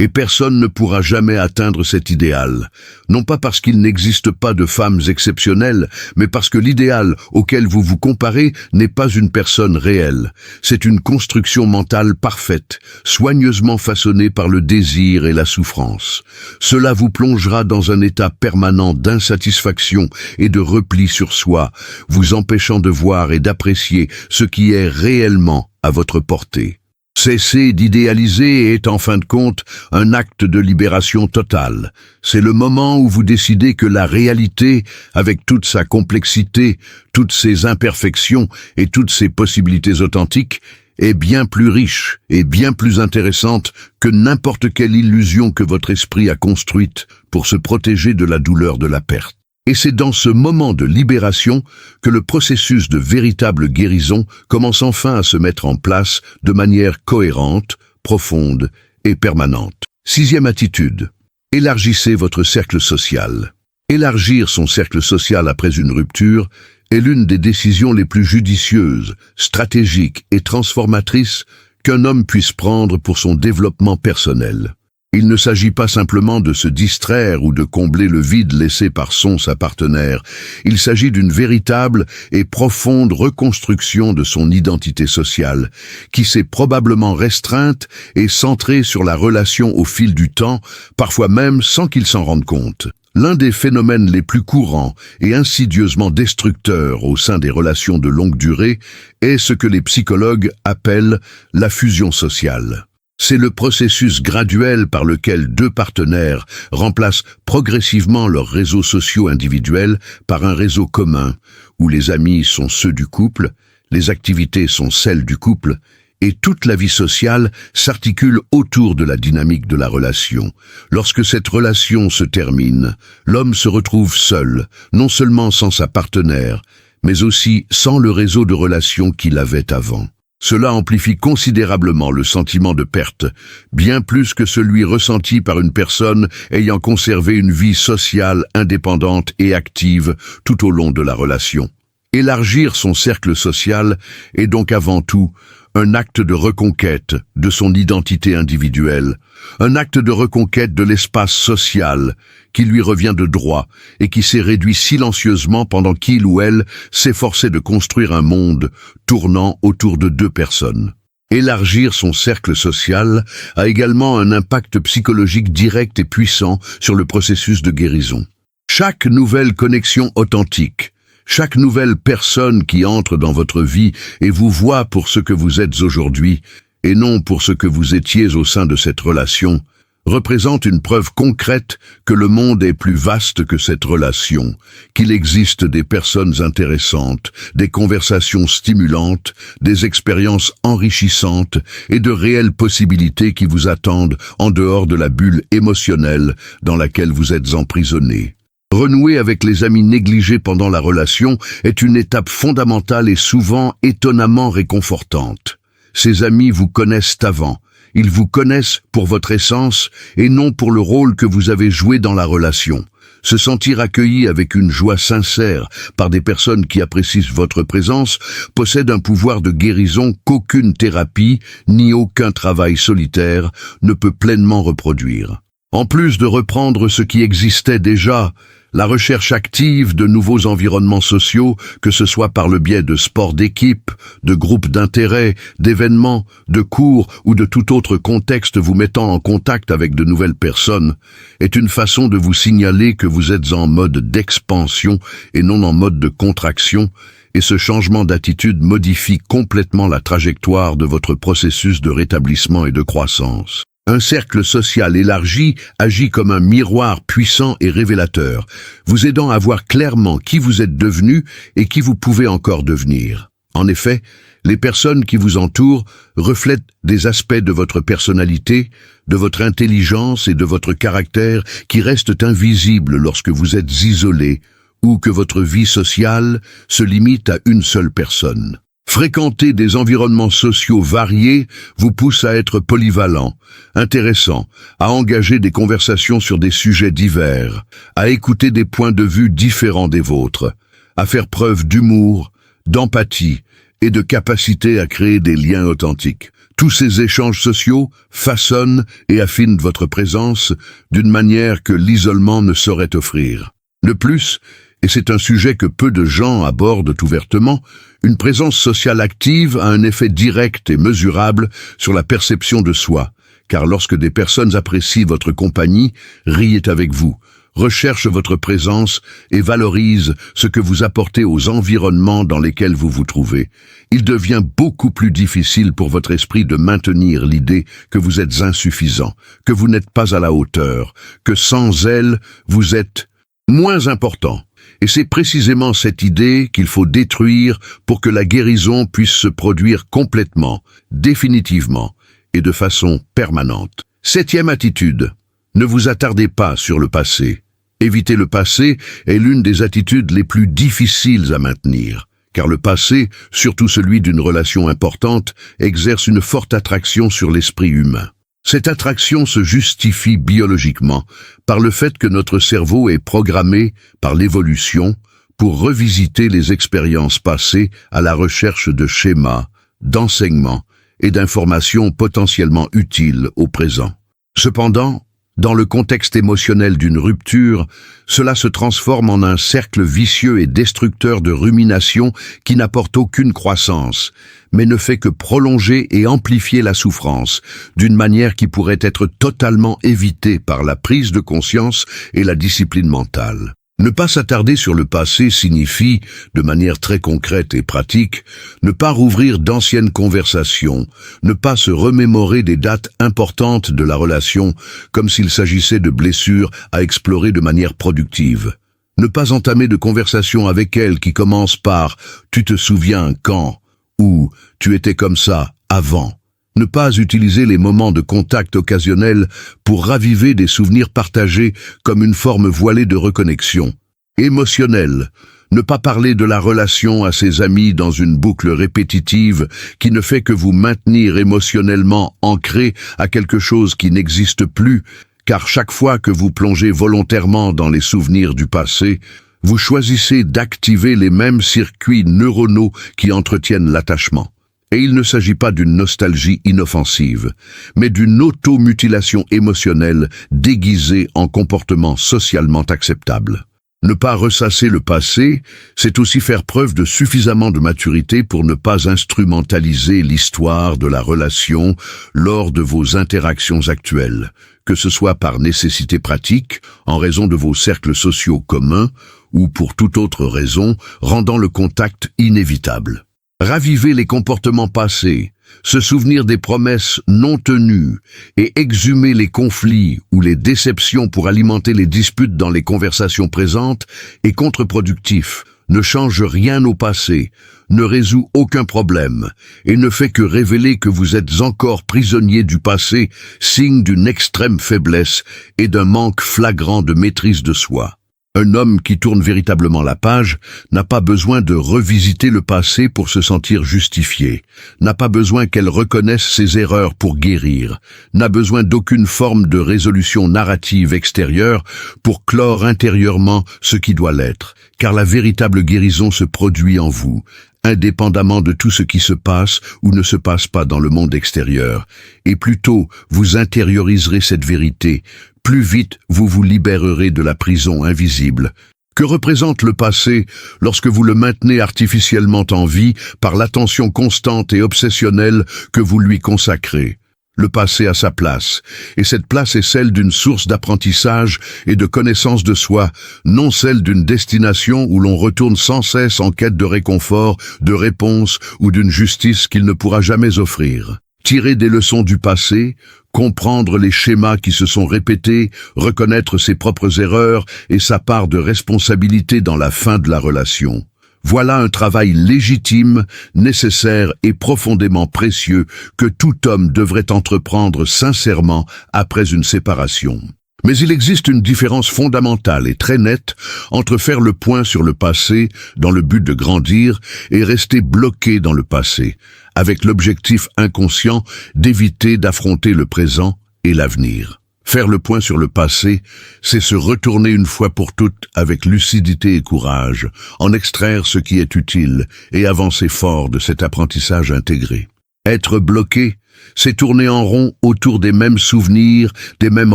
Et personne ne pourra jamais atteindre cet idéal, non pas parce qu'il n'existe pas de femmes exceptionnelles, mais parce que l'idéal auquel vous vous comparez n'est pas une personne réelle. C'est une construction mentale parfaite, soigneusement façonnée par le désir et la souffrance. Cela vous plongera dans un état permanent d'insatisfaction et de repli sur soi, vous empêchant de voir et d'apprécier ce qui est réellement à votre portée. Cesser d'idéaliser est en fin de compte un acte de libération totale. C'est le moment où vous décidez que la réalité, avec toute sa complexité, toutes ses imperfections et toutes ses possibilités authentiques, est bien plus riche et bien plus intéressante que n'importe quelle illusion que votre esprit a construite pour se protéger de la douleur de la perte. Et c'est dans ce moment de libération que le processus de véritable guérison commence enfin à se mettre en place de manière cohérente, profonde et permanente. 6e attitude. Élargissez votre cercle social. Élargir son cercle social après une rupture est l'une des décisions les plus judicieuses, stratégiques et transformatrices qu'un homme puisse prendre pour son développement personnel. Il ne s'agit pas simplement de se distraire ou de combler le vide laissé par sa partenaire. Il s'agit d'une véritable et profonde reconstruction de son identité sociale, qui s'est probablement restreinte et centrée sur la relation au fil du temps, parfois même sans qu'il s'en rende compte. L'un des phénomènes les plus courants et insidieusement destructeurs au sein des relations de longue durée est ce que les psychologues appellent la fusion sociale. C'est le processus graduel par lequel deux partenaires remplacent progressivement leurs réseaux sociaux individuels par un réseau commun, où les amis sont ceux du couple, les activités sont celles du couple, et toute la vie sociale s'articule autour de la dynamique de la relation. Lorsque cette relation se termine, l'homme se retrouve seul, non seulement sans sa partenaire, mais aussi sans le réseau de relations qu'il avait avant. Cela amplifie considérablement le sentiment de perte, bien plus que celui ressenti par une personne ayant conservé une vie sociale indépendante et active tout au long de la relation. Élargir son cercle social est donc avant tout un acte de reconquête de son identité individuelle, un acte de reconquête de l'espace social qui lui revient de droit et qui s'est réduit silencieusement pendant qu'il ou elle s'efforçait de construire un monde tournant autour de deux personnes. Élargir son cercle social a également un impact psychologique direct et puissant sur le processus de guérison. Chaque nouvelle connexion authentique, chaque nouvelle personne qui entre dans votre vie et vous voit pour ce que vous êtes aujourd'hui, et non pour ce que vous étiez au sein de cette relation, représente une preuve concrète que le monde est plus vaste que cette relation, qu'il existe des personnes intéressantes, des conversations stimulantes, des expériences enrichissantes et de réelles possibilités qui vous attendent en dehors de la bulle émotionnelle dans laquelle vous êtes emprisonné. Renouer avec les amis négligés pendant la relation est une étape fondamentale et souvent étonnamment réconfortante. Ces amis vous connaissent avant. Ils vous connaissent pour votre essence et non pour le rôle que vous avez joué dans la relation. Se sentir accueilli avec une joie sincère par des personnes qui apprécient votre présence possède un pouvoir de guérison qu'aucune thérapie ni aucun travail solitaire ne peut pleinement reproduire. En plus de reprendre ce qui existait déjà, la recherche active de nouveaux environnements sociaux, que ce soit par le biais de sports d'équipe, de groupes d'intérêt, d'événements, de cours ou de tout autre contexte vous mettant en contact avec de nouvelles personnes, est une façon de vous signaler que vous êtes en mode d'expansion et non en mode de contraction, et ce changement d'attitude modifie complètement la trajectoire de votre processus de rétablissement et de croissance. Un cercle social élargi agit comme un miroir puissant et révélateur, vous aidant à voir clairement qui vous êtes devenu et qui vous pouvez encore devenir. En effet, les personnes qui vous entourent reflètent des aspects de votre personnalité, de votre intelligence et de votre caractère qui restent invisibles lorsque vous êtes isolé ou que votre vie sociale se limite à une seule personne. Fréquenter des environnements sociaux variés vous pousse à être polyvalent, intéressant, à engager des conversations sur des sujets divers, à écouter des points de vue différents des vôtres, à faire preuve d'humour, d'empathie et de capacité à créer des liens authentiques. Tous ces échanges sociaux façonnent et affinent votre présence d'une manière que l'isolement ne saurait offrir. De plus, et c'est un sujet que peu de gens abordent ouvertement, une présence sociale active a un effet direct et mesurable sur la perception de soi, car lorsque des personnes apprécient votre compagnie, rient avec vous, recherchent votre présence et valorisent ce que vous apportez aux environnements dans lesquels vous vous trouvez, il devient beaucoup plus difficile pour votre esprit de maintenir l'idée que vous êtes insuffisant, que vous n'êtes pas à la hauteur, que sans elle, vous êtes moins important. Et c'est précisément cette idée qu'il faut détruire pour que la guérison puisse se produire complètement, définitivement et de façon permanente. 7e attitude. Ne vous attardez pas sur le passé. Éviter le passé est l'une des attitudes les plus difficiles à maintenir, car le passé, surtout celui d'une relation importante, exerce une forte attraction sur l'esprit humain. Cette attraction se justifie biologiquement par le fait que notre cerveau est programmé par l'évolution pour revisiter les expériences passées à la recherche de schémas, d'enseignements et d'informations potentiellement utiles au présent. Cependant, dans le contexte émotionnel d'une rupture, cela se transforme en un cercle vicieux et destructeur de rumination qui n'apporte aucune croissance, mais ne fait que prolonger et amplifier la souffrance, d'une manière qui pourrait être totalement évitée par la prise de conscience et la discipline mentale. Ne pas s'attarder sur le passé signifie, de manière très concrète et pratique, ne pas rouvrir d'anciennes conversations, ne pas se remémorer des dates importantes de la relation comme s'il s'agissait de blessures à explorer de manière productive. Ne pas entamer de conversations avec elle qui commencent par « tu te souviens quand » ou « tu étais comme ça avant ». Ne pas utiliser les moments de contact occasionnels pour raviver des souvenirs partagés comme une forme voilée de reconnexion. Émotionnelle. Ne pas parler de la relation à ses amis dans une boucle répétitive qui ne fait que vous maintenir émotionnellement ancré à quelque chose qui n'existe plus, car chaque fois que vous plongez volontairement dans les souvenirs du passé, vous choisissez d'activer les mêmes circuits neuronaux qui entretiennent l'attachement. Et il ne s'agit pas d'une nostalgie inoffensive, mais d'une automutilation émotionnelle déguisée en comportement socialement acceptable. Ne pas ressasser le passé, c'est aussi faire preuve de suffisamment de maturité pour ne pas instrumentaliser l'histoire de la relation lors de vos interactions actuelles, que ce soit par nécessité pratique, en raison de vos cercles sociaux communs, ou pour toute autre raison, rendant le contact inévitable. Raviver les comportements passés, se souvenir des promesses non tenues et exhumer les conflits ou les déceptions pour alimenter les disputes dans les conversations présentes est contre-productif, ne change rien au passé, ne résout aucun problème et ne fait que révéler que vous êtes encore prisonnier du passé, signe d'une extrême faiblesse et d'un manque flagrant de maîtrise de soi. Un homme qui tourne véritablement la page n'a pas besoin de revisiter le passé pour se sentir justifié, n'a pas besoin qu'elle reconnaisse ses erreurs pour guérir, n'a besoin d'aucune forme de résolution narrative extérieure pour clore intérieurement ce qui doit l'être, car la véritable guérison se produit en vous, indépendamment de tout ce qui se passe ou ne se passe pas dans le monde extérieur. Et plus tôt vous intérioriserez cette vérité, plus vite vous vous libérerez de la prison invisible. Que représente le passé lorsque vous le maintenez artificiellement en vie par l'attention constante et obsessionnelle que vous lui consacrez? Le passé a sa place, et cette place est celle d'une source d'apprentissage et de connaissance de soi, non celle d'une destination où l'on retourne sans cesse en quête de réconfort, de réponse ou d'une justice qu'il ne pourra jamais offrir. Tirer des leçons du passé, comprendre les schémas qui se sont répétés, reconnaître ses propres erreurs et sa part de responsabilité dans la fin de la relation. Voilà un travail légitime, nécessaire et profondément précieux que tout homme devrait entreprendre sincèrement après une séparation. Mais il existe une différence fondamentale et très nette entre faire le point sur le passé dans le but de grandir et rester bloqué dans le passé, avec l'objectif inconscient d'éviter d'affronter le présent et l'avenir. Faire le point sur le passé, c'est se retourner une fois pour toutes avec lucidité et courage, en extraire ce qui est utile et avancer fort de cet apprentissage intégré. Être bloqué, c'est tourner en rond autour des mêmes souvenirs, des mêmes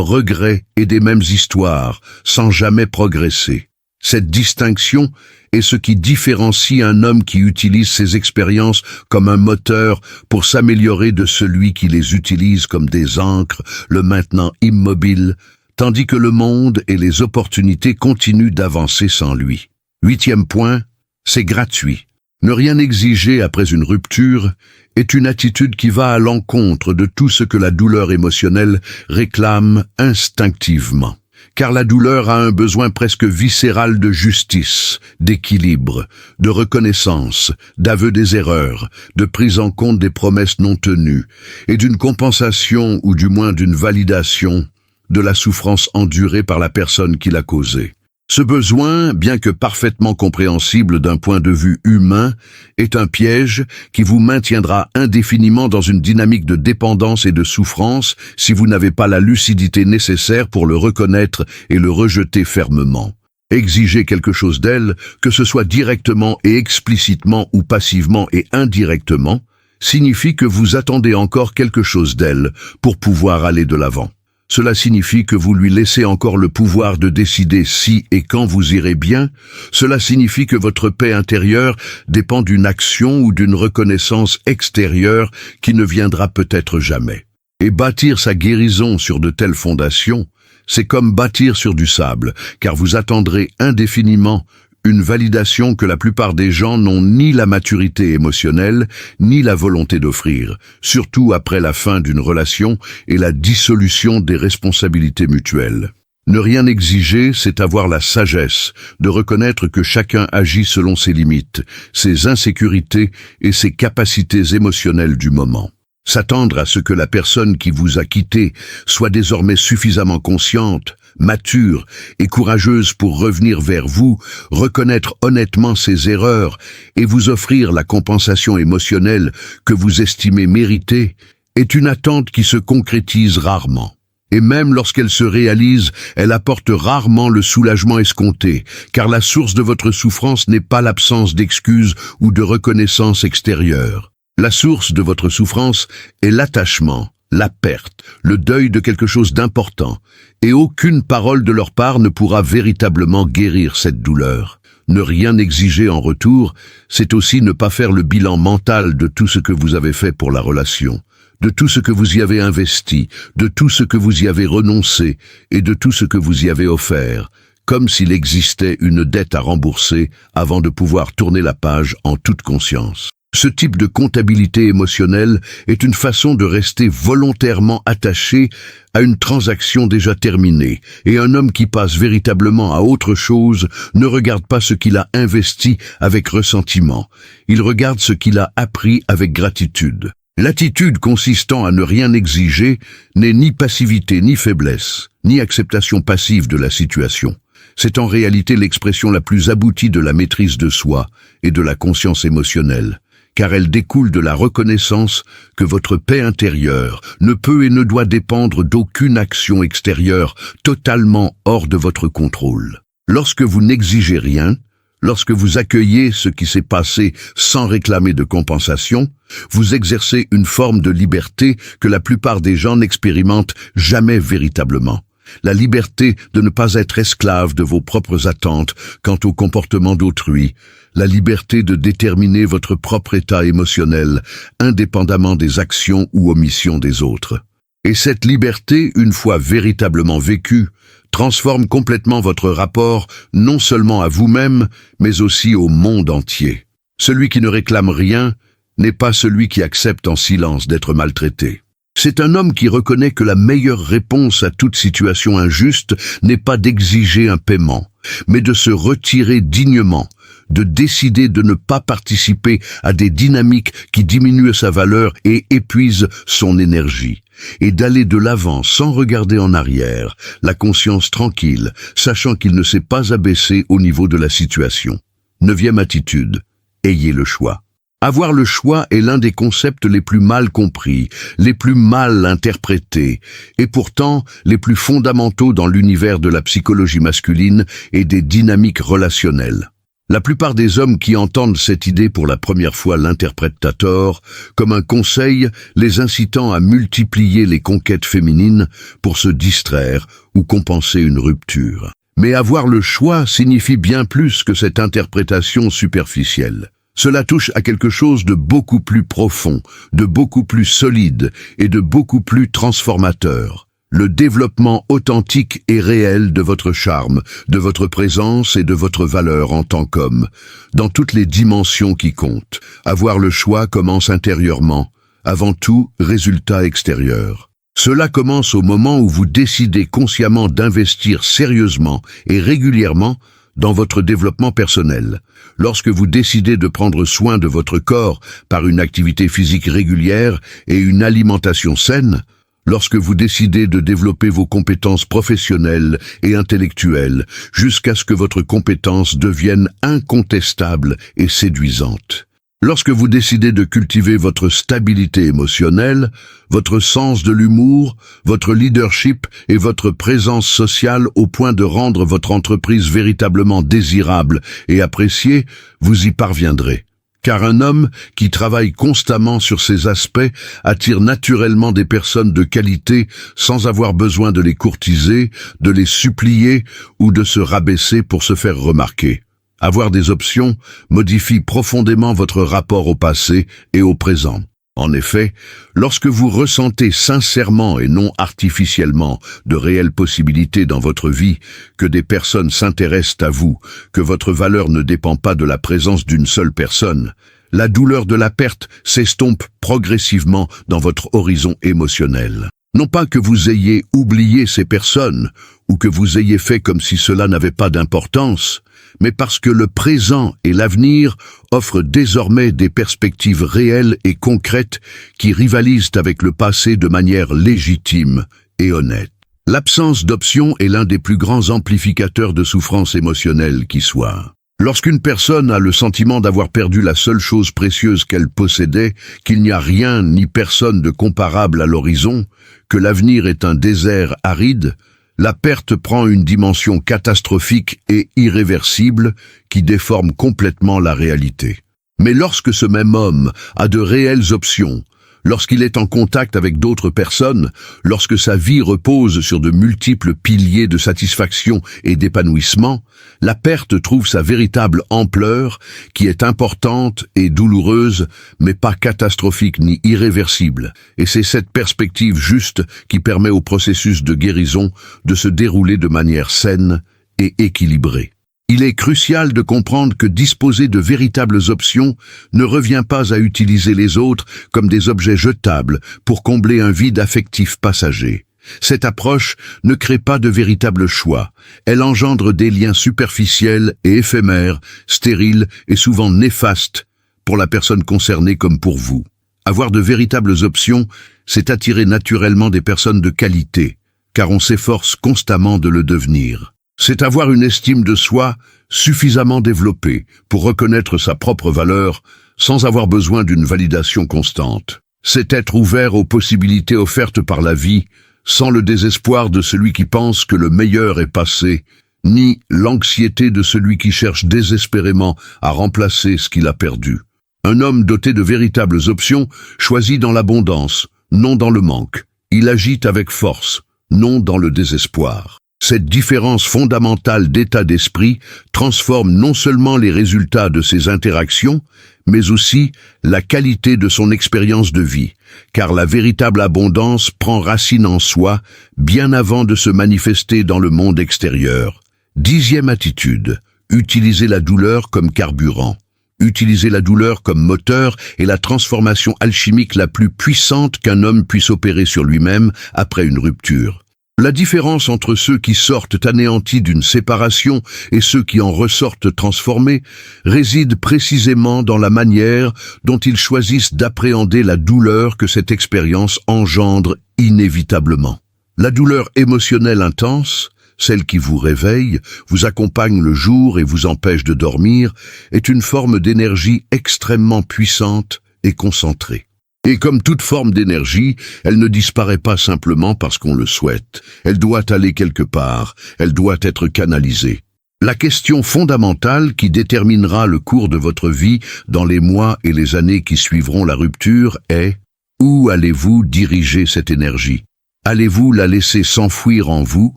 regrets et des mêmes histoires, sans jamais progresser. Cette distinction est ce qui différencie un homme qui utilise ses expériences comme un moteur pour s'améliorer de celui qui les utilise comme des ancres, le maintenant immobile, tandis que le monde et les opportunités continuent d'avancer sans lui. 8e point, c'est gratuit. Ne rien exiger après une rupture est une attitude qui va à l'encontre de tout ce que la douleur émotionnelle réclame instinctivement. Car la douleur a un besoin presque viscéral de justice, d'équilibre, de reconnaissance, d'aveu des erreurs, de prise en compte des promesses non tenues, et d'une compensation ou du moins d'une validation de la souffrance endurée par la personne qui l'a causée. Ce besoin, bien que parfaitement compréhensible d'un point de vue humain, est un piège qui vous maintiendra indéfiniment dans une dynamique de dépendance et de souffrance si vous n'avez pas la lucidité nécessaire pour le reconnaître et le rejeter fermement. Exiger quelque chose d'elle, que ce soit directement et explicitement ou passivement et indirectement, signifie que vous attendez encore quelque chose d'elle pour pouvoir aller de l'avant. Cela signifie que vous lui laissez encore le pouvoir de décider si et quand vous irez bien. Cela signifie que votre paix intérieure dépend d'une action ou d'une reconnaissance extérieure qui ne viendra peut-être jamais. Et bâtir sa guérison sur de telles fondations, c'est comme bâtir sur du sable, car vous attendrez indéfiniment une validation que la plupart des gens n'ont ni la maturité émotionnelle, ni la volonté d'offrir, surtout après la fin d'une relation et la dissolution des responsabilités mutuelles. Ne rien exiger, c'est avoir la sagesse de reconnaître que chacun agit selon ses limites, ses insécurités et ses capacités émotionnelles du moment. S'attendre à ce que la personne qui vous a quitté soit désormais suffisamment consciente, mature et courageuse pour revenir vers vous, reconnaître honnêtement ses erreurs et vous offrir la compensation émotionnelle que vous estimez méritée, est une attente qui se concrétise rarement. Et même lorsqu'elle se réalise, elle apporte rarement le soulagement escompté, car la source de votre souffrance n'est pas l'absence d'excuses ou de reconnaissance extérieure. La source de votre souffrance est l'attachement, la perte, le deuil de quelque chose d'important, et aucune parole de leur part ne pourra véritablement guérir cette douleur. Ne rien exiger en retour, c'est aussi ne pas faire le bilan mental de tout ce que vous avez fait pour la relation, de tout ce que vous y avez investi, de tout ce que vous y avez renoncé et de tout ce que vous y avez offert, comme s'il existait une dette à rembourser avant de pouvoir tourner la page en toute conscience. Ce type de comptabilité émotionnelle est une façon de rester volontairement attaché à une transaction déjà terminée, et un homme qui passe véritablement à autre chose ne regarde pas ce qu'il a investi avec ressentiment, il regarde ce qu'il a appris avec gratitude. L'attitude consistant à ne rien exiger n'est ni passivité ni faiblesse, ni acceptation passive de la situation. C'est en réalité l'expression la plus aboutie de la maîtrise de soi et de la conscience émotionnelle, car elle découle de la reconnaissance que votre paix intérieure ne peut et ne doit dépendre d'aucune action extérieure totalement hors de votre contrôle. Lorsque vous n'exigez rien, lorsque vous accueillez ce qui s'est passé sans réclamer de compensation, vous exercez une forme de liberté que la plupart des gens n'expérimentent jamais véritablement. La liberté de ne pas être esclave de vos propres attentes quant au comportement d'autrui, la liberté de déterminer votre propre état émotionnel, indépendamment des actions ou omissions des autres. Et cette liberté, une fois véritablement vécue, transforme complètement votre rapport non seulement à vous-même, mais aussi au monde entier. Celui qui ne réclame rien n'est pas celui qui accepte en silence d'être maltraité. C'est un homme qui reconnaît que la meilleure réponse à toute situation injuste n'est pas d'exiger un paiement, mais de se retirer dignement, de décider de ne pas participer à des dynamiques qui diminuent sa valeur et épuisent son énergie, et d'aller de l'avant sans regarder en arrière, la conscience tranquille, sachant qu'il ne s'est pas abaissé au niveau de la situation. 9e attitude, ayez le choix. Avoir le choix est l'un des concepts les plus mal compris, les plus mal interprétés, et pourtant les plus fondamentaux dans l'univers de la psychologie masculine et des dynamiques relationnelles. La plupart des hommes qui entendent cette idée pour la première fois l'interprètent à tort, comme un conseil les incitant à multiplier les conquêtes féminines pour se distraire ou compenser une rupture. Mais avoir le choix signifie bien plus que cette interprétation superficielle. Cela touche à quelque chose de beaucoup plus profond, de beaucoup plus solide et de beaucoup plus transformateur. Le développement authentique et réel de votre charme, de votre présence et de votre valeur en tant qu'homme, dans toutes les dimensions qui comptent. Avoir le choix commence intérieurement, avant tout résultat extérieur. Cela commence au moment où vous décidez consciemment d'investir sérieusement et régulièrement dans votre développement personnel. Lorsque vous décidez de prendre soin de votre corps par une activité physique régulière et une alimentation saine, lorsque vous décidez de développer vos compétences professionnelles et intellectuelles jusqu'à ce que votre compétence devienne incontestable et séduisante. Lorsque vous décidez de cultiver votre stabilité émotionnelle, votre sens de l'humour, votre leadership et votre présence sociale au point de rendre votre entreprise véritablement désirable et appréciée, vous y parviendrez. Car un homme qui travaille constamment sur ces aspects attire naturellement des personnes de qualité sans avoir besoin de les courtiser, de les supplier ou de se rabaisser pour se faire remarquer. Avoir des options modifie profondément votre rapport au passé et au présent. En effet, lorsque vous ressentez sincèrement et non artificiellement de réelles possibilités dans votre vie, que des personnes s'intéressent à vous, que votre valeur ne dépend pas de la présence d'une seule personne, la douleur de la perte s'estompe progressivement dans votre horizon émotionnel. Non pas que vous ayez oublié ces personnes, ou que vous ayez fait comme si cela n'avait pas d'importance, mais parce que le présent et l'avenir offrent désormais des perspectives réelles et concrètes qui rivalisent avec le passé de manière légitime et honnête. L'absence d'options est l'un des plus grands amplificateurs de souffrance émotionnelle qui soit. Lorsqu'une personne a le sentiment d'avoir perdu la seule chose précieuse qu'elle possédait, qu'il n'y a rien ni personne de comparable à l'horizon, que l'avenir est un désert aride, la perte prend une dimension catastrophique et irréversible qui déforme complètement la réalité. Mais lorsque ce même homme a de réelles options, lorsqu'il est en contact avec d'autres personnes, lorsque sa vie repose sur de multiples piliers de satisfaction et d'épanouissement, la perte trouve sa véritable ampleur, qui est importante et douloureuse, mais pas catastrophique ni irréversible. Et c'est cette perspective juste qui permet au processus de guérison de se dérouler de manière saine et équilibrée. Il est crucial de comprendre que disposer de véritables options ne revient pas à utiliser les autres comme des objets jetables pour combler un vide affectif passager. Cette approche ne crée pas de véritables choix. Elle engendre des liens superficiels et éphémères, stériles et souvent néfastes pour la personne concernée comme pour vous. Avoir de véritables options, c'est attirer naturellement des personnes de qualité, car on s'efforce constamment de le devenir. C'est avoir une estime de soi suffisamment développée pour reconnaître sa propre valeur sans avoir besoin d'une validation constante. C'est être ouvert aux possibilités offertes par la vie sans le désespoir de celui qui pense que le meilleur est passé, ni l'anxiété de celui qui cherche désespérément à remplacer ce qu'il a perdu. Un homme doté de véritables options choisit dans l'abondance, non dans le manque. Il agit avec force, non dans le désespoir. Cette différence fondamentale d'état d'esprit transforme non seulement les résultats de ses interactions, mais aussi la qualité de son expérience de vie, car la véritable abondance prend racine en soi bien avant de se manifester dans le monde extérieur. 10e attitude, utiliser la douleur comme carburant. Utiliser la douleur comme moteur est la transformation alchimique la plus puissante qu'un homme puisse opérer sur lui-même après une rupture. La différence entre ceux qui sortent anéantis d'une séparation et ceux qui en ressortent transformés réside précisément dans la manière dont ils choisissent d'appréhender la douleur que cette expérience engendre inévitablement. La douleur émotionnelle intense, celle qui vous réveille, vous accompagne le jour et vous empêche de dormir, est une forme d'énergie extrêmement puissante et concentrée. Et comme toute forme d'énergie, elle ne disparaît pas simplement parce qu'on le souhaite. Elle doit aller quelque part, elle doit être canalisée. La question fondamentale qui déterminera le cours de votre vie dans les mois et les années qui suivront la rupture est: où allez-vous diriger cette énergie? Allez-vous la laisser s'enfouir en vous,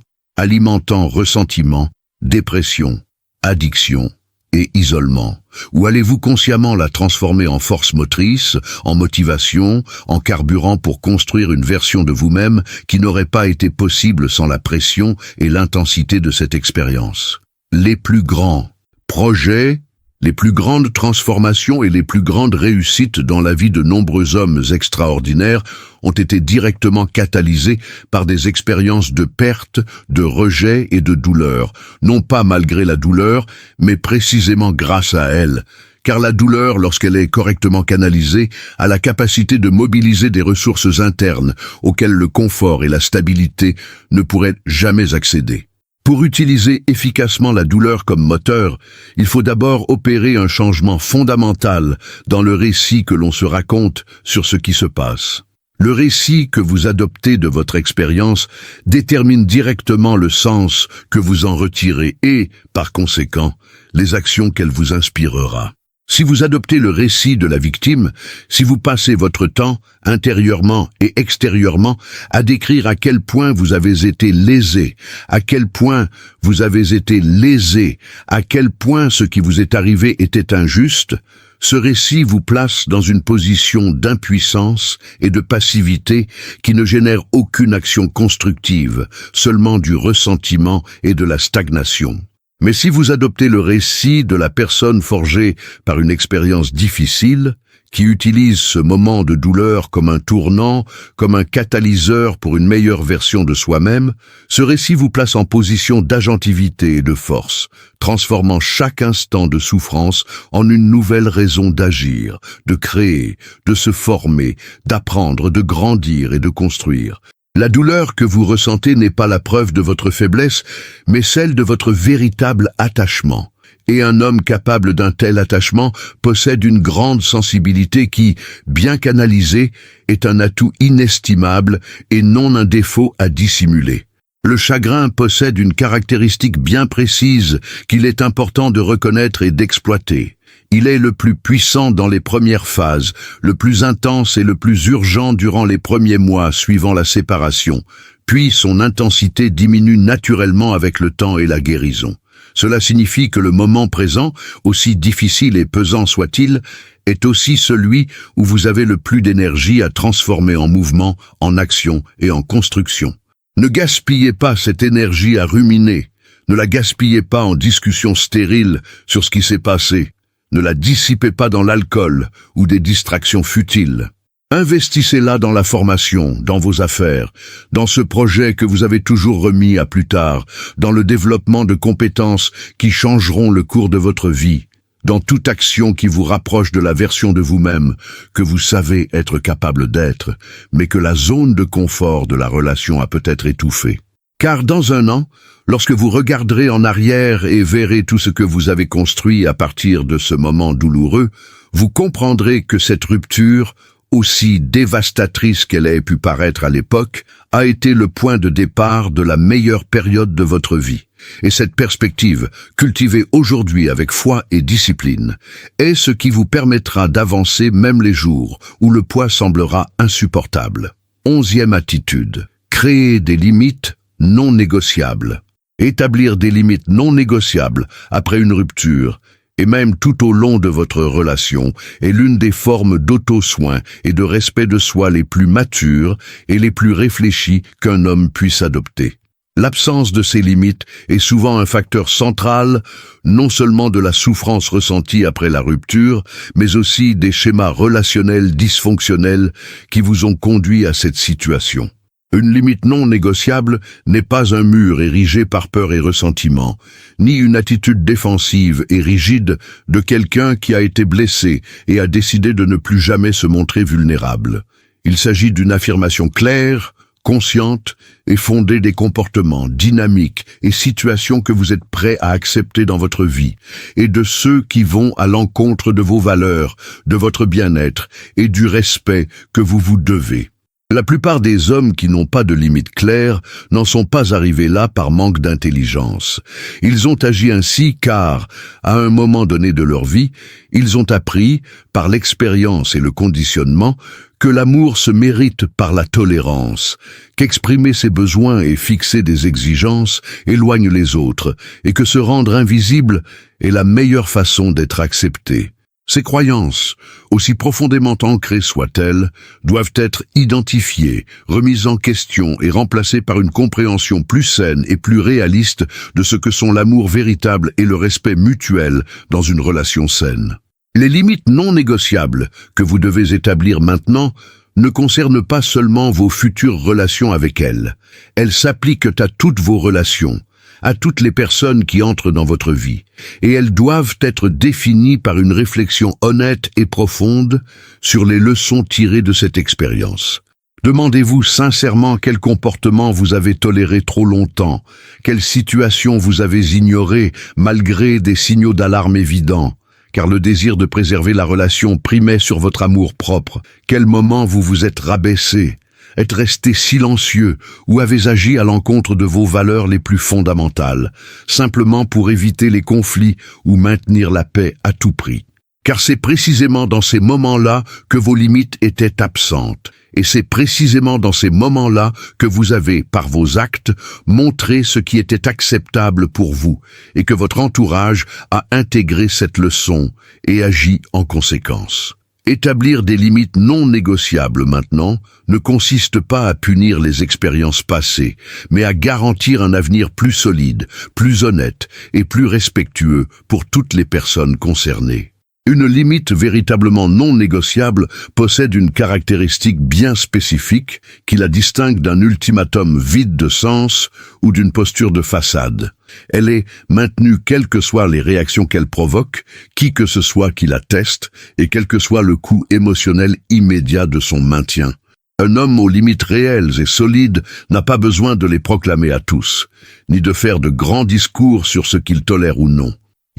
alimentant ressentiment, dépression, addiction et isolement? Ou allez-vous consciemment la transformer en force motrice, en motivation, en carburant pour construire une version de vous-même qui n'aurait pas été possible sans la pression et l'intensité de cette expérience? Les plus grands projets, les plus grandes transformations et les plus grandes réussites dans la vie de nombreux hommes extraordinaires ont été directement catalysés par des expériences de perte, de rejet et de douleur, non pas malgré la douleur, mais précisément grâce à elle. Car la douleur, lorsqu'elle est correctement canalisée, a la capacité de mobiliser des ressources internes auxquelles le confort et la stabilité ne pourraient jamais accéder. Pour utiliser efficacement la douleur comme moteur, il faut d'abord opérer un changement fondamental dans le récit que l'on se raconte sur ce qui se passe. Le récit que vous adoptez de votre expérience détermine directement le sens que vous en retirez et, par conséquent, les actions qu'elle vous inspirera. Si vous adoptez le récit de la victime, si vous passez votre temps, intérieurement et extérieurement, à décrire à quel point vous avez été lésé, à quel point vous avez été lésé, à quel point ce qui vous est arrivé était injuste, ce récit vous place dans une position d'impuissance et de passivité qui ne génère aucune action constructive, seulement du ressentiment et de la stagnation. Mais si vous adoptez le récit de la personne forgée par une expérience difficile, qui utilise ce moment de douleur comme un tournant, comme un catalyseur pour une meilleure version de soi-même, ce récit vous place en position d'agentivité et de force, transformant chaque instant de souffrance en une nouvelle raison d'agir, de créer, de se former, d'apprendre, de grandir et de construire. La douleur que vous ressentez n'est pas la preuve de votre faiblesse, mais celle de votre véritable attachement. Et un homme capable d'un tel attachement possède une grande sensibilité qui, bien canalisée, est un atout inestimable et non un défaut à dissimuler. Le chagrin possède une caractéristique bien précise qu'il est important de reconnaître et d'exploiter. Il est le plus puissant dans les premières phases, le plus intense et le plus urgent durant les premiers mois suivant la séparation, puis son intensité diminue naturellement avec le temps et la guérison. Cela signifie que le moment présent, aussi difficile et pesant soit-il, est aussi celui où vous avez le plus d'énergie à transformer en mouvement, en action et en construction. Ne gaspillez pas cette énergie à ruminer. Ne la gaspillez pas en discussions stériles sur ce qui s'est passé. Ne la dissipez pas dans l'alcool ou des distractions futiles. Investissez-la dans la formation, dans vos affaires, dans ce projet que vous avez toujours remis à plus tard, dans le développement de compétences qui changeront le cours de votre vie, dans toute action qui vous rapproche de la version de vous-même que vous savez être capable d'être, mais que la zone de confort de la relation a peut-être étouffé. Car dans un an, lorsque vous regarderez en arrière et verrez tout ce que vous avez construit à partir de ce moment douloureux, vous comprendrez que cette rupture, aussi dévastatrice qu'elle ait pu paraître à l'époque, a été le point de départ de la meilleure période de votre vie. Et cette perspective, cultivée aujourd'hui avec foi et discipline, est ce qui vous permettra d'avancer même les jours où le poids semblera insupportable. 11e attitude. Créer des limites non négociables. Établir des limites non négociables après une rupture, et même tout au long de votre relation, est l'une des formes d'auto-soin et de respect de soi les plus matures et les plus réfléchies qu'un homme puisse adopter. L'absence de ces limites est souvent un facteur central, non seulement de la souffrance ressentie après la rupture, mais aussi des schémas relationnels dysfonctionnels qui vous ont conduit à cette situation. Une limite non négociable n'est pas un mur érigé par peur et ressentiment, ni une attitude défensive et rigide de quelqu'un qui a été blessé et a décidé de ne plus jamais se montrer vulnérable. Il s'agit d'une affirmation claire, consciente et fondée des comportements, dynamiques et situations que vous êtes prêt à accepter dans votre vie, et de ceux qui vont à l'encontre de vos valeurs, de votre bien-être et du respect que vous vous devez. La plupart des hommes qui n'ont pas de limites claires n'en sont pas arrivés là par manque d'intelligence. Ils ont agi ainsi car, à un moment donné de leur vie, ils ont appris, par l'expérience et le conditionnement, que l'amour se mérite par la tolérance, qu'exprimer ses besoins et fixer des exigences éloigne les autres, et que se rendre invisible est la meilleure façon d'être accepté. Ces croyances, aussi profondément ancrées soient-elles, doivent être identifiées, remises en question et remplacées par une compréhension plus saine et plus réaliste de ce que sont l'amour véritable et le respect mutuel dans une relation saine. Les limites non négociables que vous devez établir maintenant ne concernent pas seulement vos futures relations avec elle. Elles s'appliquent à toutes vos relations, à toutes les personnes qui entrent dans votre vie, et elles doivent être définies par une réflexion honnête et profonde sur les leçons tirées de cette expérience. Demandez-vous sincèrement quel comportement vous avez toléré trop longtemps, quelle situation vous avez ignorée malgré des signaux d'alarme évidents, car le désir de préserver la relation primait sur votre amour propre. Quel moment vous vous êtes rabaissé, êtes resté silencieux ou avez agi à l'encontre de vos valeurs les plus fondamentales, simplement pour éviter les conflits ou maintenir la paix à tout prix. Car c'est précisément dans ces moments-là que vos limites étaient absentes, et c'est précisément dans ces moments-là que vous avez, par vos actes, montré ce qui était acceptable pour vous, et que votre entourage a intégré cette leçon et agi en conséquence. Établir des limites non négociables maintenant ne consiste pas à punir les expériences passées, mais à garantir un avenir plus solide, plus honnête et plus respectueux pour toutes les personnes concernées. Une limite véritablement non négociable possède une caractéristique bien spécifique qui la distingue d'un ultimatum vide de sens ou d'une posture de façade. Elle est maintenue quelles que soient les réactions qu'elle provoque, qui que ce soit qui la teste, et quel que soit le coût émotionnel immédiat de son maintien. Un homme aux limites réelles et solides n'a pas besoin de les proclamer à tous, ni de faire de grands discours sur ce qu'il tolère ou non.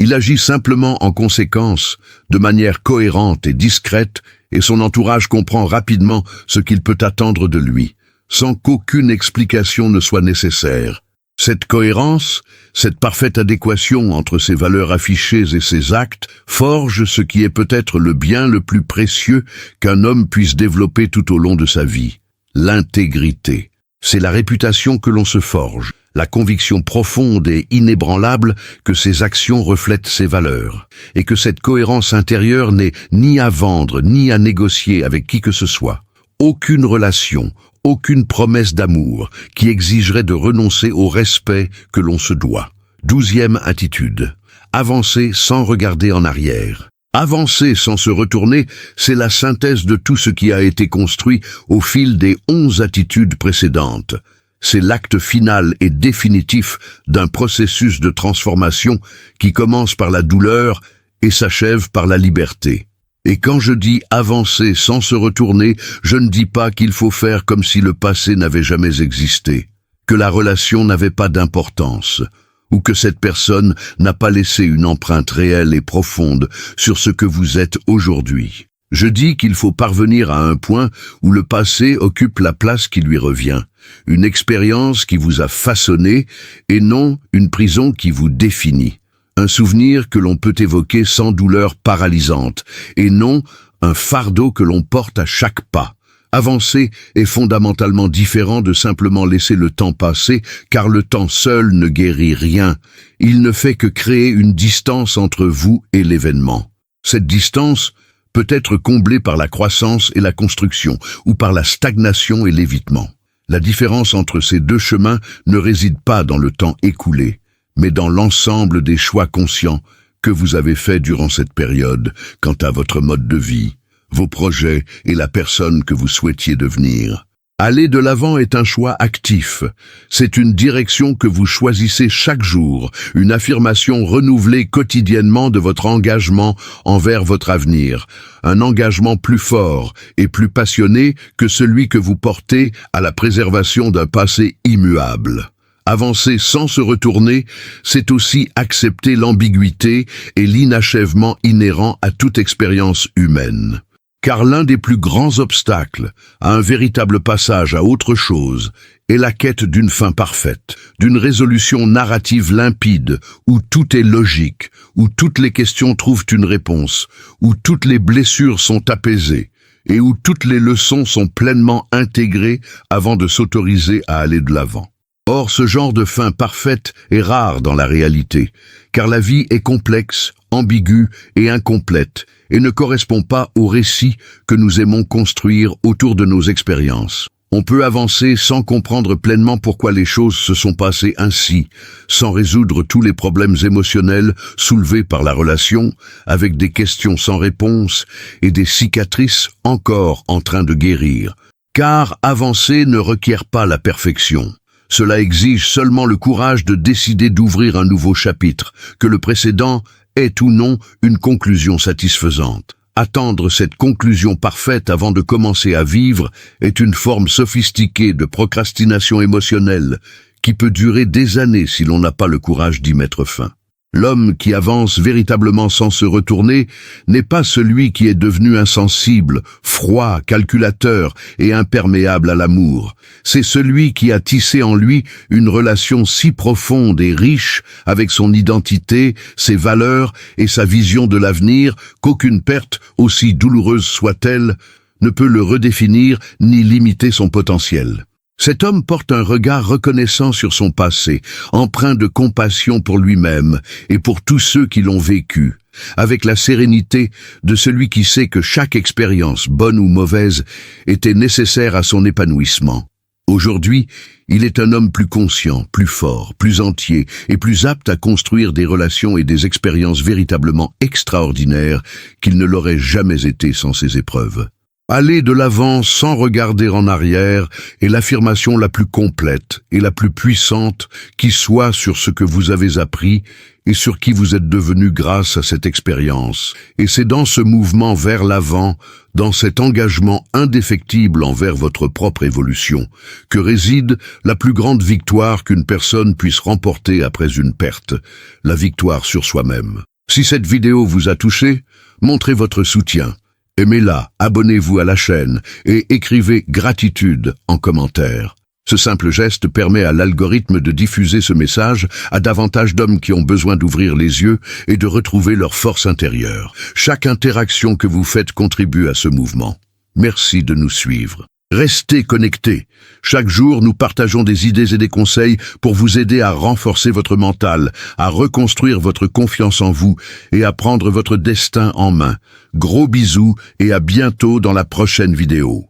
Il agit simplement en conséquence, de manière cohérente et discrète, et son entourage comprend rapidement ce qu'il peut attendre de lui, sans qu'aucune explication ne soit nécessaire. Cette cohérence, cette parfaite adéquation entre ses valeurs affichées et ses actes, forge ce qui est peut-être le bien le plus précieux qu'un homme puisse développer tout au long de sa vie, l'intégrité. C'est la réputation que l'on se forge, la conviction profonde et inébranlable que ses actions reflètent ses valeurs, et que cette cohérence intérieure n'est ni à vendre ni à négocier avec qui que ce soit. Aucune relation, aucune promesse d'amour qui exigerait de renoncer au respect que l'on se doit. 12e attitude. Avancer sans regarder en arrière. Avancer sans se retourner, c'est la synthèse de tout ce qui a été construit au fil des 11 attitudes précédentes. C'est l'acte final et définitif d'un processus de transformation qui commence par la douleur et s'achève par la liberté. Et quand je dis avancer sans se retourner, je ne dis pas qu'il faut faire comme si le passé n'avait jamais existé, que la relation n'avait pas d'importance, ou que cette personne n'a pas laissé une empreinte réelle et profonde sur ce que vous êtes aujourd'hui. Je dis qu'il faut parvenir à un point où le passé occupe la place qui lui revient, une expérience qui vous a façonné et non une prison qui vous définit. Un souvenir que l'on peut évoquer sans douleur paralysante, et non un fardeau que l'on porte à chaque pas. Avancer est fondamentalement différent de simplement laisser le temps passer, car le temps seul ne guérit rien. Il ne fait que créer une distance entre vous et l'événement. Cette distance peut être comblée par la croissance et la construction, ou par la stagnation et l'évitement. La différence entre ces deux chemins ne réside pas dans le temps écoulé, mais dans l'ensemble des choix conscients que vous avez faits durant cette période quant à votre mode de vie, vos projets et la personne que vous souhaitiez devenir. Aller de l'avant est un choix actif. C'est une direction que vous choisissez chaque jour, une affirmation renouvelée quotidiennement de votre engagement envers votre avenir, un engagement plus fort et plus passionné que celui que vous portez à la préservation d'un passé immuable. Avancer sans se retourner, c'est aussi accepter l'ambiguïté et l'inachèvement inhérent à toute expérience humaine. Car l'un des plus grands obstacles à un véritable passage à autre chose est la quête d'une fin parfaite, d'une résolution narrative limpide, où tout est logique, où toutes les questions trouvent une réponse, où toutes les blessures sont apaisées, et où toutes les leçons sont pleinement intégrées avant de s'autoriser à aller de l'avant. Or, ce genre de fin parfaite est rare dans la réalité, car la vie est complexe, ambiguë et incomplète, et ne correspond pas au récit que nous aimons construire autour de nos expériences. On peut avancer sans comprendre pleinement pourquoi les choses se sont passées ainsi, sans résoudre tous les problèmes émotionnels soulevés par la relation, avec des questions sans réponse et des cicatrices encore en train de guérir. Car avancer ne requiert pas la perfection. Cela exige seulement le courage de décider d'ouvrir un nouveau chapitre, que le précédent est ou non une conclusion satisfaisante. Attendre cette conclusion parfaite avant de commencer à vivre est une forme sophistiquée de procrastination émotionnelle qui peut durer des années si l'on n'a pas le courage d'y mettre fin. L'homme qui avance véritablement sans se retourner n'est pas celui qui est devenu insensible, froid, calculateur et imperméable à l'amour. C'est celui qui a tissé en lui une relation si profonde et riche avec son identité, ses valeurs et sa vision de l'avenir qu'aucune perte, aussi douloureuse soit-elle, ne peut le redéfinir ni limiter son potentiel. Cet homme porte un regard reconnaissant sur son passé, empreint de compassion pour lui-même et pour tous ceux qui l'ont vécu, avec la sérénité de celui qui sait que chaque expérience, bonne ou mauvaise, était nécessaire à son épanouissement. Aujourd'hui, il est un homme plus conscient, plus fort, plus entier et plus apte à construire des relations et des expériences véritablement extraordinaires qu'il ne l'aurait jamais été sans ces épreuves. Aller de l'avant sans regarder en arrière est l'affirmation la plus complète et la plus puissante qui soit sur ce que vous avez appris et sur qui vous êtes devenu grâce à cette expérience. Et c'est dans ce mouvement vers l'avant, dans cet engagement indéfectible envers votre propre évolution, que réside la plus grande victoire qu'une personne puisse remporter après une perte, la victoire sur soi-même. Si cette vidéo vous a touché, montrez votre soutien. Aimez-la, abonnez-vous à la chaîne et écrivez gratitude en commentaire. Ce simple geste permet à l'algorithme de diffuser ce message à davantage d'hommes qui ont besoin d'ouvrir les yeux et de retrouver leur force intérieure. Chaque interaction que vous faites contribue à ce mouvement. Merci de nous suivre. Restez connectés. Chaque jour, nous partageons des idées et des conseils pour vous aider à renforcer votre mental, à reconstruire votre confiance en vous et à prendre votre destin en main. Gros bisous et à bientôt dans la prochaine vidéo.